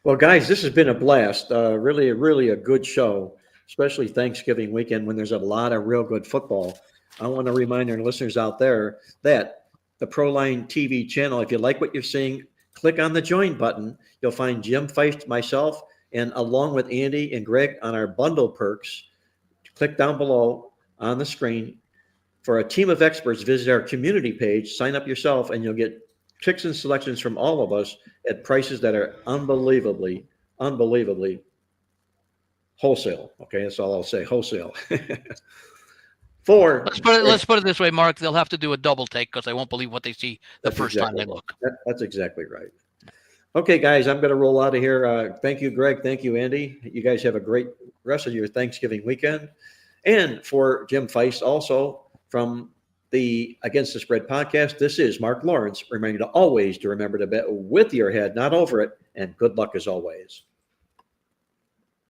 well, guys, this has been a blast. Really a good show, especially Thanksgiving weekend when there's a lot of real good football. I want to remind our listeners out there that the Proline TV channel, if you like what you're seeing, click on the join button. You'll find Jim Feist, myself, and along with Andy and Greg on our bundle perks. Click down below on the screen. For a team of experts, visit our community page, sign up yourself, and you'll get picks and selections from all of us at prices that are unbelievably wholesale. Okay, that's all I'll say, wholesale. Let's put it this way, Mark. They'll have to do a double take because they won't believe what they see the first time they look. That's exactly right. Okay, guys, I'm going to roll out of here. Thank you, Greg. Thank you, Andy. You guys have a great rest of your Thanksgiving weekend. And for Jim Feist, also from the Against the Spread podcast, this is Mark Lawrence, reminding you to always remember to bet with your head, not over it, and good luck as always.